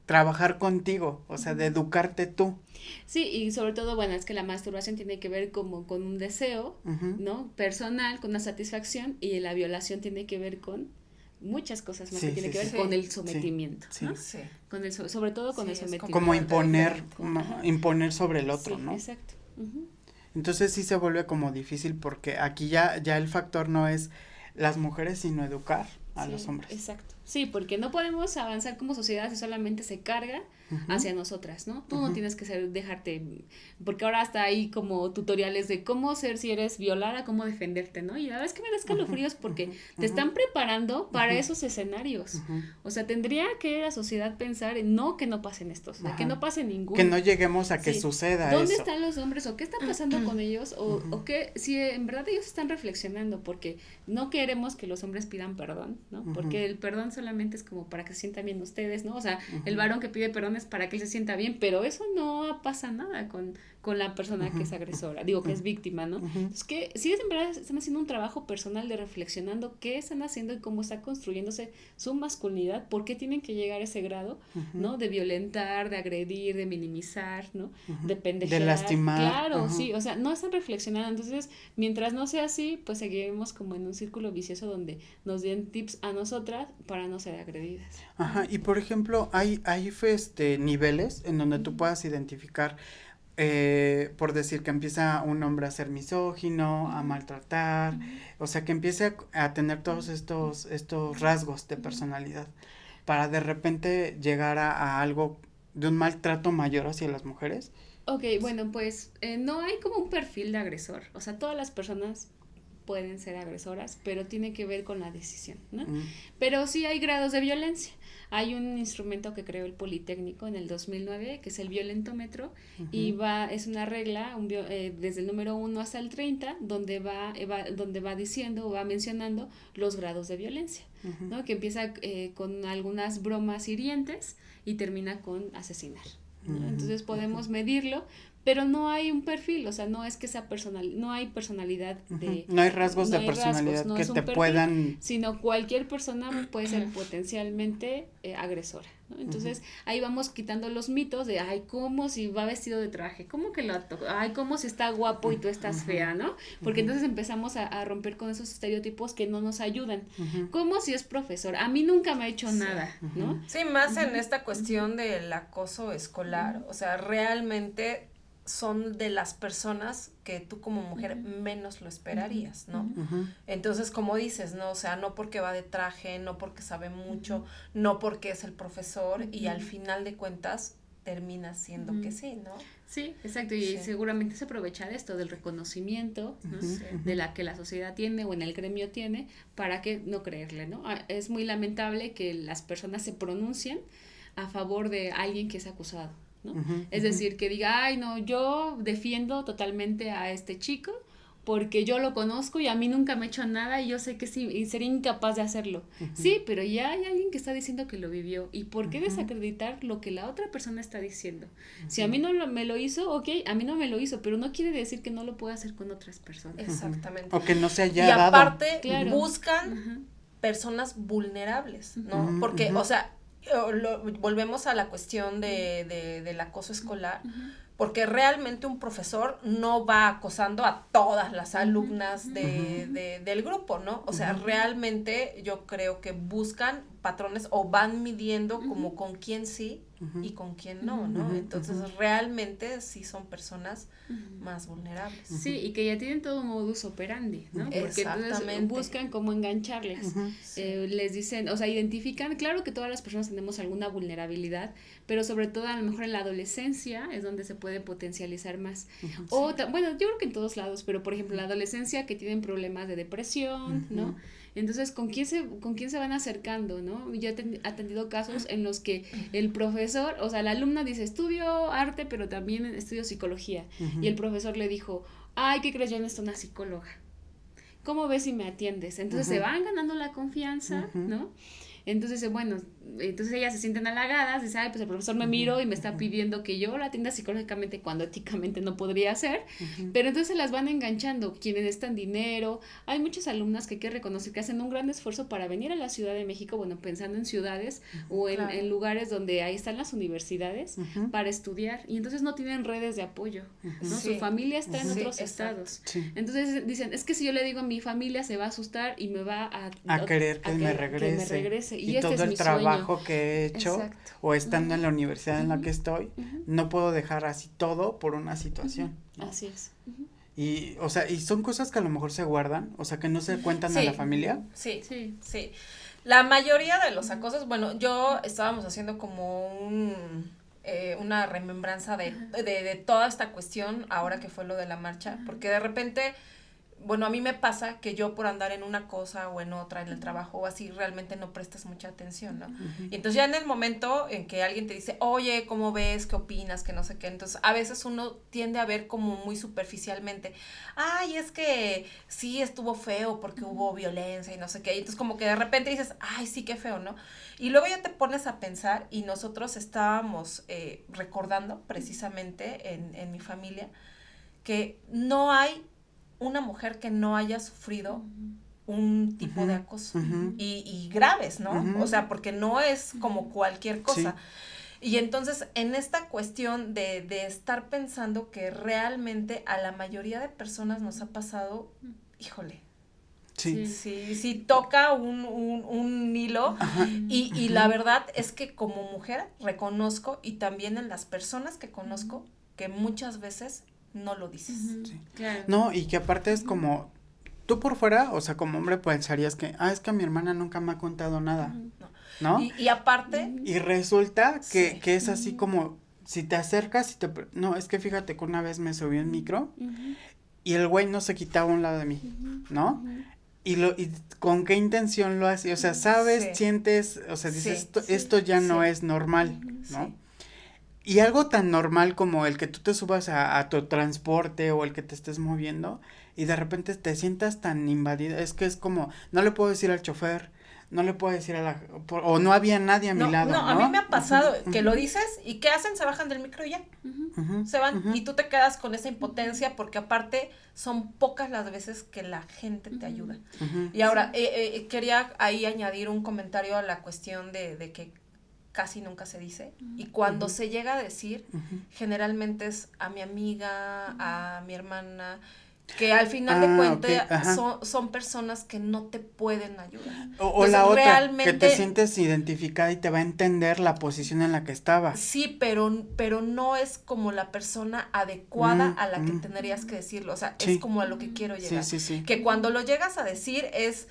trabajar contigo, o sea, de educarte tú. Sí, y sobre todo, bueno, es que la masturbación tiene que ver como con un deseo, ¿no? Personal, con una satisfacción, y la violación tiene que ver con muchas cosas más que tiene que ver con el sometimiento, ¿no? Sí. Con el, sobre todo con el sometimiento. Como imponer sobre el otro, ¿no? Exacto. Entonces sí se vuelve como difícil porque aquí ya el factor no es las mujeres, sino educar a los hombres. Exacto. Sí, porque no podemos avanzar como sociedad si solamente se carga hacia nosotras, ¿no? Tú no tienes que dejarte, porque ahora hasta hay como tutoriales de cómo ser si eres violada, cómo defenderte, ¿no? Y la verdad es que me da escalofríos porque te están preparando para esos escenarios. O sea, tendría que la sociedad pensar en que no pasen estos, o sea, que no pase ninguno. Que no lleguemos a que suceda ¿Dónde eso? están los hombres o qué está pasando con ellos? O que si en verdad ellos están reflexionando, porque no queremos que los hombres pidan perdón, ¿no? Porque el perdón solamente es como para que se sientan bien ustedes, ¿no? O sea, el varón que pide perdón es para que él se sienta bien, pero eso no pasa nada con la persona que es agresora, digo, que es víctima, ¿no? Es que sí, en verdad están haciendo un trabajo personal de reflexionando qué están haciendo y cómo está construyéndose su masculinidad, por qué tienen que llegar a ese grado, ¿no? De violentar, de agredir, de minimizar, ¿no? De pendejear. De lastimar. Claro, sí, o sea, no están reflexionando, entonces, mientras no sea así, pues seguiremos como en un círculo vicioso donde nos den tips a nosotras para no ser agredidas. Ajá, y por ejemplo, hay niveles en donde tú puedas identificar, por decir que empieza un hombre a ser misógino, a maltratar, o sea, que empiece a tener todos estos rasgos de personalidad, para de repente llegar a algo de un maltrato mayor hacia las mujeres. Ok, bueno, pues no hay como un perfil de agresor, o sea, todas las personas pueden ser agresoras, pero tiene que ver con la decisión, ¿no? Pero sí hay grados de violencia. Hay un instrumento que creó el Politécnico en el 2009, que es el violentómetro, y es una regla desde el número 1 hasta el 30, donde va diciendo o va mencionando los grados de violencia, ¿no? Que empieza con algunas bromas hirientes y termina con asesinar, ¿no? Entonces podemos medirlo, pero no hay un perfil, o sea, no es que sea no hay personalidad de... No hay rasgos de personalidad no que es un te perfil, puedan... sino cualquier persona puede ser potencialmente agresora, ¿no? Entonces, ahí vamos quitando los mitos de, ay, ¿cómo si va vestido de traje? ¿Cómo que ay, ¿cómo si está guapo y tú estás fea, ¿no? Porque entonces empezamos a romper con esos estereotipos que no nos ayudan. ¿Cómo si es profesor? A mí nunca me ha hecho nada, ¿no? Sí, más en esta cuestión del acoso escolar, o sea, realmente son de las personas que tú como mujer menos lo esperarías, ¿no? Entonces, como dices, ¿no? O sea, no porque va de traje, no porque sabe mucho, no porque es el profesor y al final de cuentas termina siendo que sí, ¿no? Sí, exacto, y seguramente se aprovecha de esto, del reconocimiento, ¿no? De la que la sociedad tiene o en el gremio tiene, para que no creerle, ¿no? Es muy lamentable que las personas se pronuncien a favor de alguien que es acusado, ¿no? Es decir, que diga, ay, no, yo defiendo totalmente a este chico porque yo lo conozco y a mí nunca me ha hecho nada y yo sé que sí, y sería incapaz de hacerlo. Sí, pero ya hay alguien que está diciendo que lo vivió. ¿Y por qué desacreditar lo que la otra persona está diciendo? Si a mí no me lo hizo, ok, a mí no me lo hizo, pero no quiere decir que no lo pueda hacer con otras personas. Exactamente. O que no se haya dado. Y aparte, claro, buscan personas vulnerables, ¿no? Porque, o sea, volvemos a la cuestión del acoso escolar, porque realmente un profesor no va acosando a todas las alumnas del grupo, ¿no? O sea, realmente yo creo que buscan patrones o van midiendo como con quién sí y con quién no, ¿no? Entonces, realmente sí son personas más vulnerables. Sí, y que ya tienen todo un modus operandi, ¿no? Porque entonces buscan cómo engancharles. Les dicen, o sea, identifican, claro que todas las personas tenemos alguna vulnerabilidad, pero sobre todo a lo mejor en la adolescencia es donde se puede potencializar más. O, bueno, yo creo que en todos lados, pero por ejemplo, la adolescencia que tienen problemas de depresión, ¿no? Entonces, ¿con quién se van acercando, no? Yo he atendido casos en los que el profesor, o sea, la alumna dice, estudio arte, pero también estudio psicología. Y el profesor le dijo, ay, ¿qué crees? Yo necesito una psicóloga. ¿Cómo ves si me atiendes? Entonces se van ganando la confianza, ¿no? Entonces, bueno, entonces ellas se sienten halagadas, dicen, ay, pues el profesor me miró y me está pidiendo que yo la atienda psicológicamente cuando éticamente no podría hacer, pero entonces se las van enganchando, quienes necesitan dinero. Hay muchas alumnas que hay que reconocer que hacen un gran esfuerzo para venir a la Ciudad de México, bueno, pensando en ciudades o en lugares donde ahí están las universidades para estudiar, y entonces no tienen redes de apoyo, ¿no? Su familia está en otros estados. Entonces dicen, es que si yo le digo a mi familia se va a asustar y me va a querer que me regrese. Y este todo es el trabajo sueño que he hecho o estando en la universidad en la que estoy, no puedo dejar así todo por una situación, ¿no? Así es. Y, o sea, y son cosas que a lo mejor se guardan, o sea, que no se cuentan a la familia. Sí. La mayoría de los acosos, bueno, estábamos haciendo como una remembranza de toda esta cuestión ahora que fue lo de la marcha, porque de repente, bueno, a mí me pasa que yo por andar en una cosa o en otra, en el trabajo o así, realmente no prestas mucha atención, ¿no? Y entonces ya en el momento en que alguien te dice, oye, ¿cómo ves? ¿Qué opinas? Que no sé qué, entonces a veces uno tiende a ver como muy superficialmente, ay, es que sí estuvo feo porque hubo violencia y no sé qué, y entonces como que de repente dices, ay, sí, qué feo, ¿no? Y luego ya te pones a pensar, y nosotros estábamos recordando precisamente en mi familia que no hay una mujer que no haya sufrido un tipo de acoso y graves, ¿no? O sea, porque no es como cualquier cosa. Y entonces, en esta cuestión de estar pensando que realmente a la mayoría de personas nos ha pasado, híjole, sí toca un hilo. Y la verdad es que como mujer reconozco, y también en las personas que conozco, que muchas veces no lo dices. Claro. No, y que aparte es como, tú por fuera, o sea, como hombre pensarías que, es que mi hermana nunca me ha contado nada, ¿no? Y aparte. Y resulta que es así como, si te acercas y no, es que fíjate que una vez me subí en micro y el güey no se quitaba a un lado de mí, ¿no? Y con qué intención lo hace, o sea, sabes, sientes, o sea, dices, esto ya no es normal, ¿no? Y algo tan normal como el que tú te subas a tu transporte o el que te estés moviendo y de repente te sientas tan invadido, es que es como, no le puedo decir al chofer, no le puedo decir o no había nadie a mi lado, ¿no? A mí me ha pasado que lo dices y ¿qué hacen? Se bajan del micro y ya, se van, y tú te quedas con esa impotencia porque aparte son pocas las veces que la gente te ayuda. Y ahora, quería ahí añadir un comentario a la cuestión de que casi nunca se dice, y cuando se llega a decir, generalmente es a mi amiga, a mi hermana, que al final de cuentas son personas que no te pueden ayudar. O la otra, realmente, que te sientes identificada y te va a entender la posición en la que estabas. Sí, pero no es como la persona adecuada a la que tendrías que decirlo, o sea, es como a lo que quiero llegar. Sí. Que cuando lo llegas a decir es,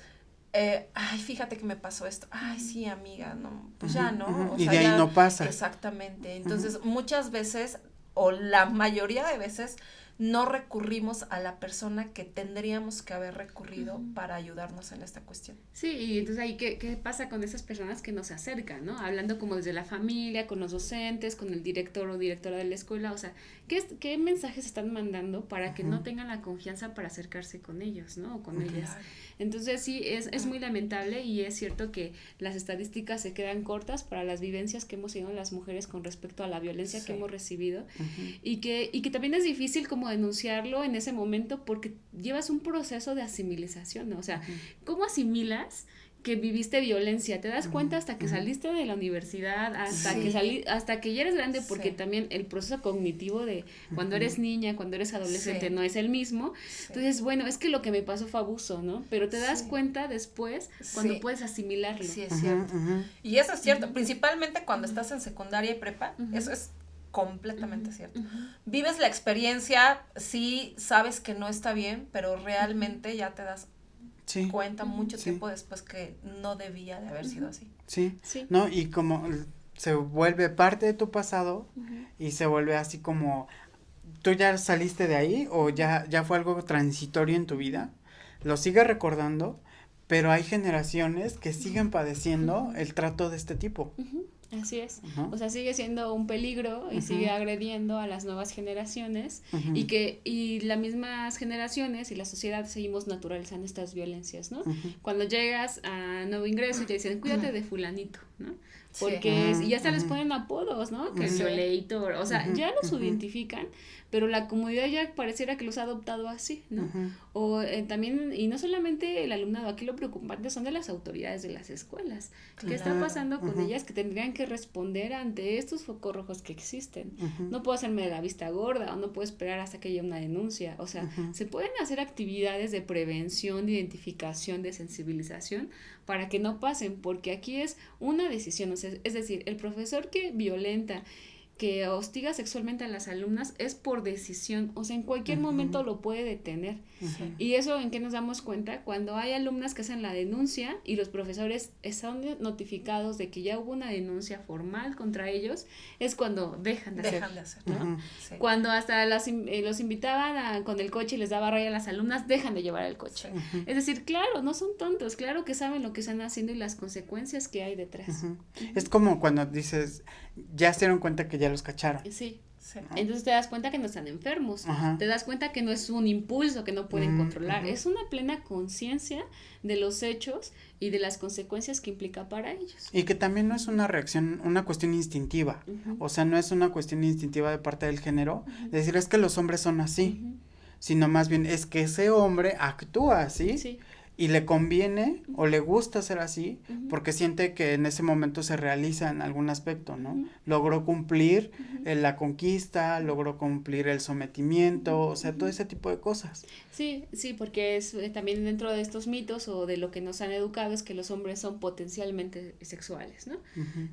ay, fíjate que me pasó esto, ay, sí, amiga, no, pues ya, ¿no? O y sea, de ahí ya, no pasa. Exactamente, entonces muchas veces, o la mayoría de veces, no recurrimos a la persona que tendríamos que haber recurrido para ayudarnos en esta cuestión. Sí, y entonces ahí, ¿qué pasa con esas personas que nos acercan, ¿no? Hablando como desde la familia, con los docentes, con el director o directora de la escuela, o sea, ¿qué mensajes están mandando para que no tengan la confianza para acercarse con ellos, ¿no? O con ellas. Entonces sí, es muy lamentable, y es cierto que las estadísticas se quedan cortas para las vivencias que hemos tenido las mujeres con respecto a la violencia que hemos recibido, y que también es difícil como denunciarlo en ese momento porque llevas un proceso de asimilización, ¿no? O sea, ¿cómo asimilas que viviste violencia? Te das cuenta hasta que saliste de la universidad, hasta que ya eres grande, porque también el proceso cognitivo de cuando eres niña, cuando eres adolescente no es el mismo. Entonces, bueno, es que lo que me pasó fue abuso, ¿no? Pero te das cuenta después cuando puedes asimilarlo. Sí, es cierto. Y eso es cierto, principalmente cuando estás en secundaria y prepa, eso es completamente cierto. Vives la experiencia, sí sabes que no está bien, pero realmente ya te das cuenta mucho tiempo después que no debía de haber sido así. Sí, ¿no? Y como se vuelve parte de tu pasado y se vuelve así como, ¿tú ya saliste de ahí o ya fue algo transitorio en tu vida? Lo sigues recordando, pero hay generaciones que siguen padeciendo el trato de este tipo. Así es, o sea, sigue siendo un peligro y sigue agrediendo a las nuevas generaciones, y las mismas generaciones y la sociedad seguimos naturalizando estas violencias, ¿no? Cuando llegas a nuevo ingreso y te dicen, cuídate de fulanito, ¿no? Porque y ya se les ponen apodos, ¿no? Que el violator, o sea, ya los identifican, pero la comunidad ya pareciera que los ha adoptado así, ¿no? O también, y no solamente el alumnado, aquí lo preocupante son de las autoridades de las escuelas. ¿Qué está pasando con ellas que tendrían que responder ante estos focos rojos que existen? No puedo hacerme de la vista gorda, o no puedo esperar hasta que haya una denuncia, o sea, se pueden hacer actividades de prevención, de identificación, de sensibilización, para que no pasen, porque aquí es una decisión, o sea, es decir, el profesor que violenta, que hostiga sexualmente a las alumnas es por decisión, o sea, en cualquier momento lo puede detener. Y eso, ¿en qué nos damos cuenta? Cuando hay alumnas que hacen la denuncia y los profesores están notificados de que ya hubo una denuncia formal contra ellos, es cuando dejan de hacer, ¿no? Cuando hasta los invitaban con el coche y les daba raya a las alumnas, dejan de llevar el coche. Es decir, claro, no son tontos, claro que saben lo que están haciendo y las consecuencias que hay detrás. Es como cuando dices, ya se dieron cuenta que ya los cacharon. Sí. Entonces te das cuenta que no están enfermos, te das cuenta que no es un impulso que no pueden controlar, es una plena conciencia de los hechos y de las consecuencias que implica para ellos. Y que también no es una reacción, una cuestión instintiva, o sea, no es una cuestión instintiva de parte del género, decir es que los hombres son así, sino más bien es que ese hombre actúa así. Y le conviene o le gusta ser así porque siente que en ese momento se realiza en algún aspecto, ¿no? Logró cumplir la conquista, logró cumplir el sometimiento, o sea, todo ese tipo de cosas. Sí, porque es también dentro de estos mitos o de lo que nos han educado es que los hombres son potencialmente sexuales, ¿no?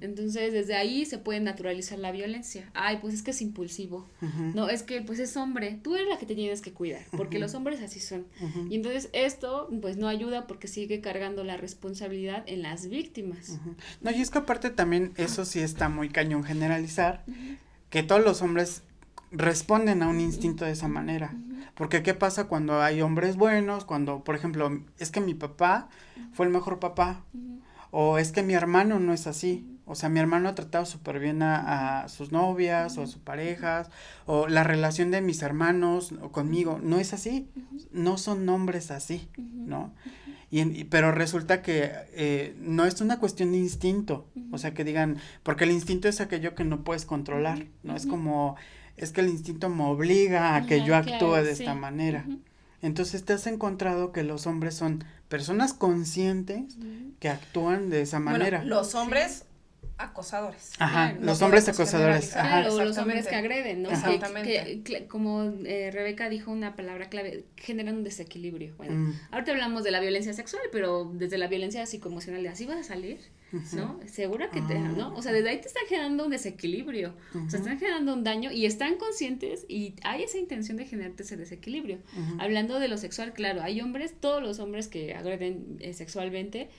Entonces, desde ahí se puede naturalizar la violencia. Ay, pues es que es impulsivo. No, es que pues es hombre, tú eres la que te tienes que cuidar, porque los hombres así son. Y entonces esto, pues no ayuda porque sigue cargando la responsabilidad en las víctimas. No, y es que aparte también eso sí está muy cañón generalizar, que todos los hombres responden a un instinto de esa manera, porque ¿qué pasa cuando hay hombres buenos? Cuando, por ejemplo, es que mi papá fue el mejor papá, o es que mi hermano no es así, o sea, mi hermano ha tratado súper bien a sus novias o a sus parejas, o la relación de mis hermanos o conmigo, no es así, no son hombres así, ¿no? Pero resulta que no es una cuestión de instinto, o sea, que digan, porque el instinto es aquello que no puedes controlar, ¿no? Es como, es que el instinto me obliga a que yo actúe de esta manera. Entonces te has encontrado que los hombres son personas conscientes que actúan de esa manera. Bueno, los hombres acosadores. Ajá, claro, los hombres acosadores. Ajá, o los hombres que agreden, ¿no? Exactamente. Que como Rebeca dijo una palabra clave, generan un desequilibrio. Bueno, ahorita hablamos de la violencia sexual, pero desde la violencia psicoemocional, ¿así vas a salir? ¿No? Seguro que ¿no? O sea, desde ahí te están generando un desequilibrio, o sea, están generando un daño y están conscientes y hay esa intención de generarte ese desequilibrio. Hablando de lo sexual, claro, hay hombres, todos los hombres que agreden sexualmente,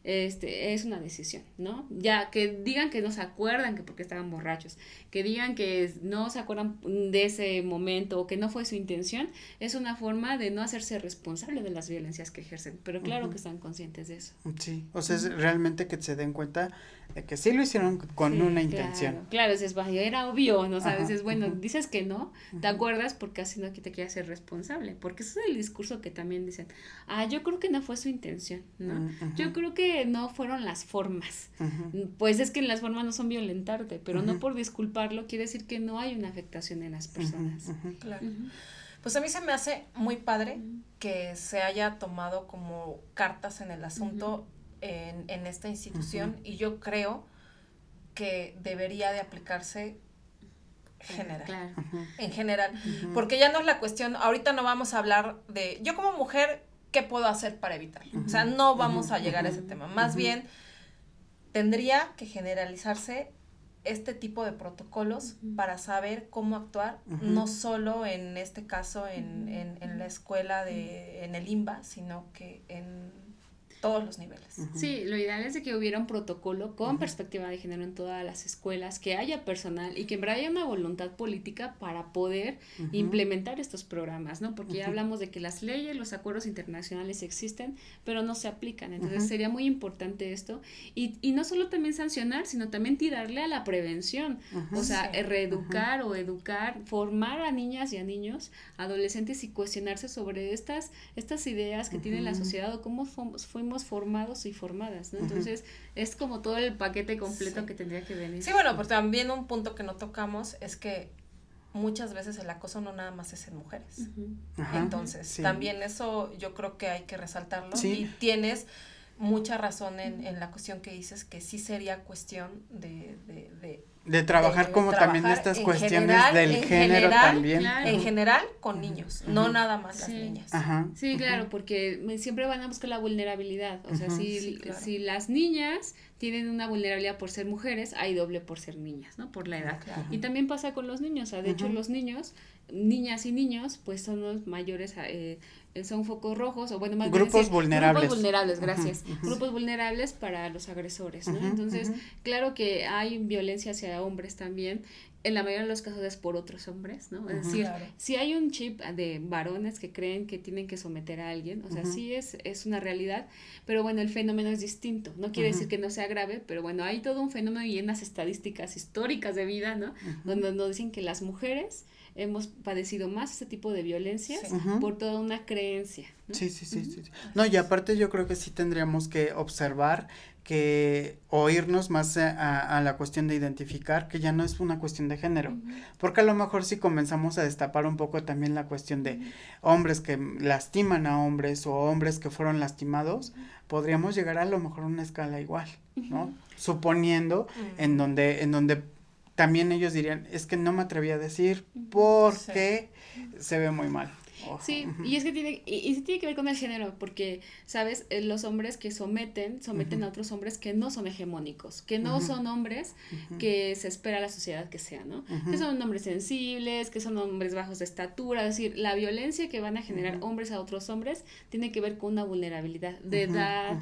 es una decisión, ¿no? Ya que digan que no se acuerdan que porque estaban borrachos, que digan que no se acuerdan de ese momento o que no fue su intención, es una forma de no hacerse responsable de las violencias que ejercen, pero claro que están conscientes de eso. Sí, o sea, es realmente que se den cuenta de que sí lo hicieron con una intención. Claro, es vaya, era obvio, ¿no? Sabes, es bueno, dices que no, te acuerdas porque así no te quieres ser responsable, porque ese es el discurso que también dicen, yo creo que no fue su intención, ¿no? Yo creo que no fueron las formas, pues es que las formas no son violentarte, pero no por disculparlo quiere decir que no hay una afectación en las personas. Claro. Pues a mí se me hace muy padre que se haya tomado como cartas en el asunto en esta institución y yo creo que debería de aplicarse general, en general, porque ya no es la cuestión, ahorita no vamos a hablar de, yo como mujer, ¿qué puedo hacer para evitarlo? O sea, no vamos a llegar a ese tema, más bien tendría que generalizarse este tipo de protocolos para saber cómo actuar, no solo en este caso en la escuela en el IMBA, sino que en todos los niveles. Sí, lo ideal es de que hubiera un protocolo con perspectiva de género en todas las escuelas, que haya personal y que en verdad haya una voluntad política para poder implementar estos programas, ¿no? Porque ya hablamos de que las leyes, los acuerdos internacionales existen, pero no se aplican, entonces sería muy importante esto y no solo también sancionar, sino también tirarle a la prevención, o sea, reeducar o educar, formar a niñas y a niños, adolescentes y cuestionarse sobre estas ideas que tiene la sociedad o cómo fuimos formados y formadas, ¿no? Entonces, es como todo el paquete completo que tendría que venir. Sí, bueno, pero también un punto que no tocamos es que muchas veces el acoso no nada más es en mujeres. Entonces, también eso yo creo que hay que resaltarlo y tienes mucha razón en la cuestión que dices, que sí sería cuestión de trabajar como también de estas cuestiones del género también. Claro. En general con niños, no nada más las niñas. Sí, claro, porque siempre van a buscar la vulnerabilidad, o sea, si las niñas tienen una vulnerabilidad por ser mujeres, hay doble por ser niñas, ¿no? Por la edad. Y también pasa con los niños, o sea, de hecho los niños, niñas y niños, pues son los mayores, son focos rojos, o bueno, más grupos vulnerables. Grupos vulnerables, gracias. Grupos vulnerables para los agresores, ¿no? Entonces, claro que hay violencia hacia hombres también, en la mayoría de los casos es por otros hombres, ¿no? Es decir, si hay un chip de varones que creen que tienen que someter a alguien, o sea, sí es una realidad, pero bueno, el fenómeno es distinto, no quiere decir que no sea grave, pero bueno, hay todo un fenómeno y unas estadísticas históricas de vida, ¿no? Donde nos dicen que las mujeres hemos padecido más este tipo de violencias por toda una creencia, ¿no? Sí. No, y aparte yo creo que sí tendríamos que observar o irnos más a la cuestión de identificar que ya no es una cuestión de género, porque a lo mejor si comenzamos a destapar un poco también la cuestión de hombres que lastiman a hombres o hombres que fueron lastimados, podríamos llegar a lo mejor a una escala igual, ¿no? Suponiendo en donde también ellos dirían, es que no me atreví a decir porque se ve muy mal. Sí, y es que tiene que ver con el género, porque, ¿sabes? Los hombres que someten a otros hombres que no son hegemónicos, que no son hombres que se espera a la sociedad que sean, ¿no? Que son hombres sensibles, que son hombres bajos de estatura, es decir, la violencia que van a generar hombres a otros hombres tiene que ver con una vulnerabilidad de edad,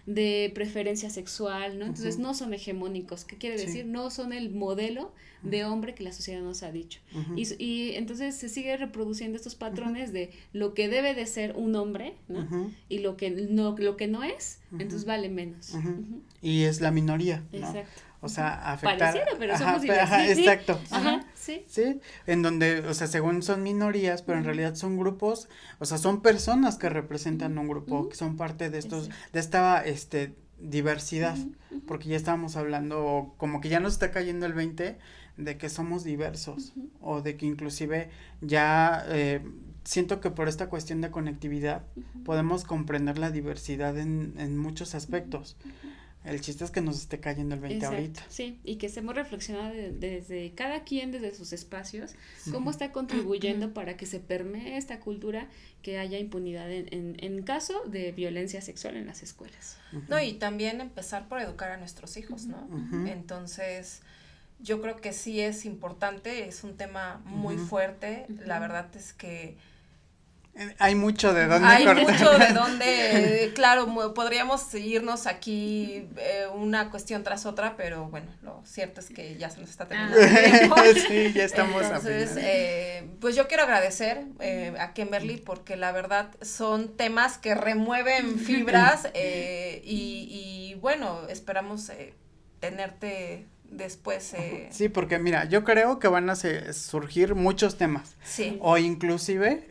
de preferencia sexual, ¿no? Entonces no son hegemónicos, ¿qué quiere decir? No son el modelo de hombre que la sociedad nos ha dicho. Y entonces se sigue reproduciendo estos patrones de lo que debe de ser un hombre, ¿no? Y lo que no es, entonces vale menos. Y es la minoría, ¿no? Exacto. O sea, afectar. Pareciera, pero somos diversos. Exacto. Sí. ¿Sí? En donde, o sea, según son minorías, pero en realidad son grupos, o sea, son personas que representan un grupo, que son parte de estos, de esta, diversidad, porque ya estábamos hablando, como que ya nos está cayendo el 20 de que somos diversos, o de que inclusive ya, siento que por esta cuestión de conectividad podemos comprender la diversidad en muchos aspectos. El chiste es que nos esté cayendo el 20 ahorita. Sí, y que estemos reflexionando desde cada quien, desde sus espacios, cómo está contribuyendo para que se permee esta cultura, que haya impunidad en caso de violencia sexual en las escuelas. No, y también empezar por educar a nuestros hijos, ¿no? Entonces, yo creo que sí es importante, es un tema muy fuerte, la verdad es que hay mucho de dónde hay cortar. mucho de dónde, claro, podríamos seguirnos aquí una cuestión tras otra, pero bueno, lo cierto es que ya se nos está terminando el tiempo. Sí, ya estamos. Entonces, pues yo quiero agradecer a Kimberly, porque la verdad son temas que remueven fibras, y bueno, esperamos tenerte después. Sí, porque mira, yo creo que van a surgir muchos temas. Sí. O inclusive,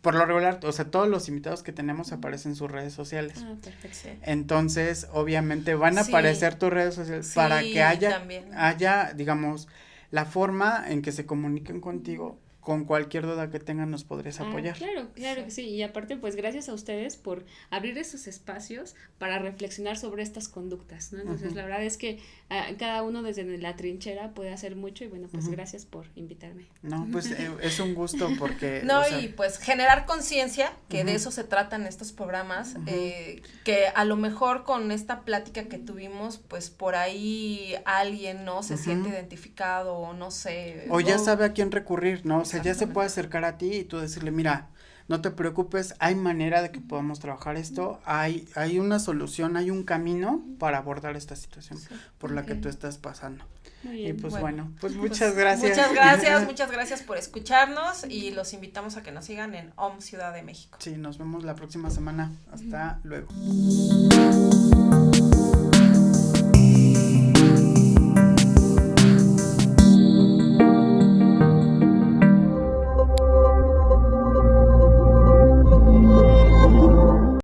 por lo regular, o sea, todos los invitados que tenemos aparecen en sus redes sociales. Ah, perfecto. Sí. Entonces, obviamente van a aparecer tus redes sociales para que haya, digamos, la forma en que se comuniquen contigo. Con cualquier duda que tengan nos podrías apoyar. Claro que sí, y aparte pues gracias a ustedes por abrir esos espacios para reflexionar sobre estas conductas, ¿no? Entonces la verdad es que cada uno desde la trinchera puede hacer mucho, y bueno, pues gracias por invitarme. No, pues es un gusto porque... No, o sea, y pues generar conciencia, que de eso se tratan estos programas, que a lo mejor con esta plática que tuvimos, pues por ahí alguien, ¿no? Se siente identificado, o no sé. O ya sabe a quién recurrir, ¿no? O sea, ya se puede acercar a ti y tú decirle, mira, no te preocupes, hay manera de que podamos trabajar esto, hay una solución, hay un camino para abordar esta situación por la que tú estás pasando. Muy bien. Y pues bueno, pues pues muchas gracias. Muchas gracias por escucharnos, y los invitamos a que nos sigan en OM Ciudad de México. Sí, nos vemos la próxima semana. Hasta luego.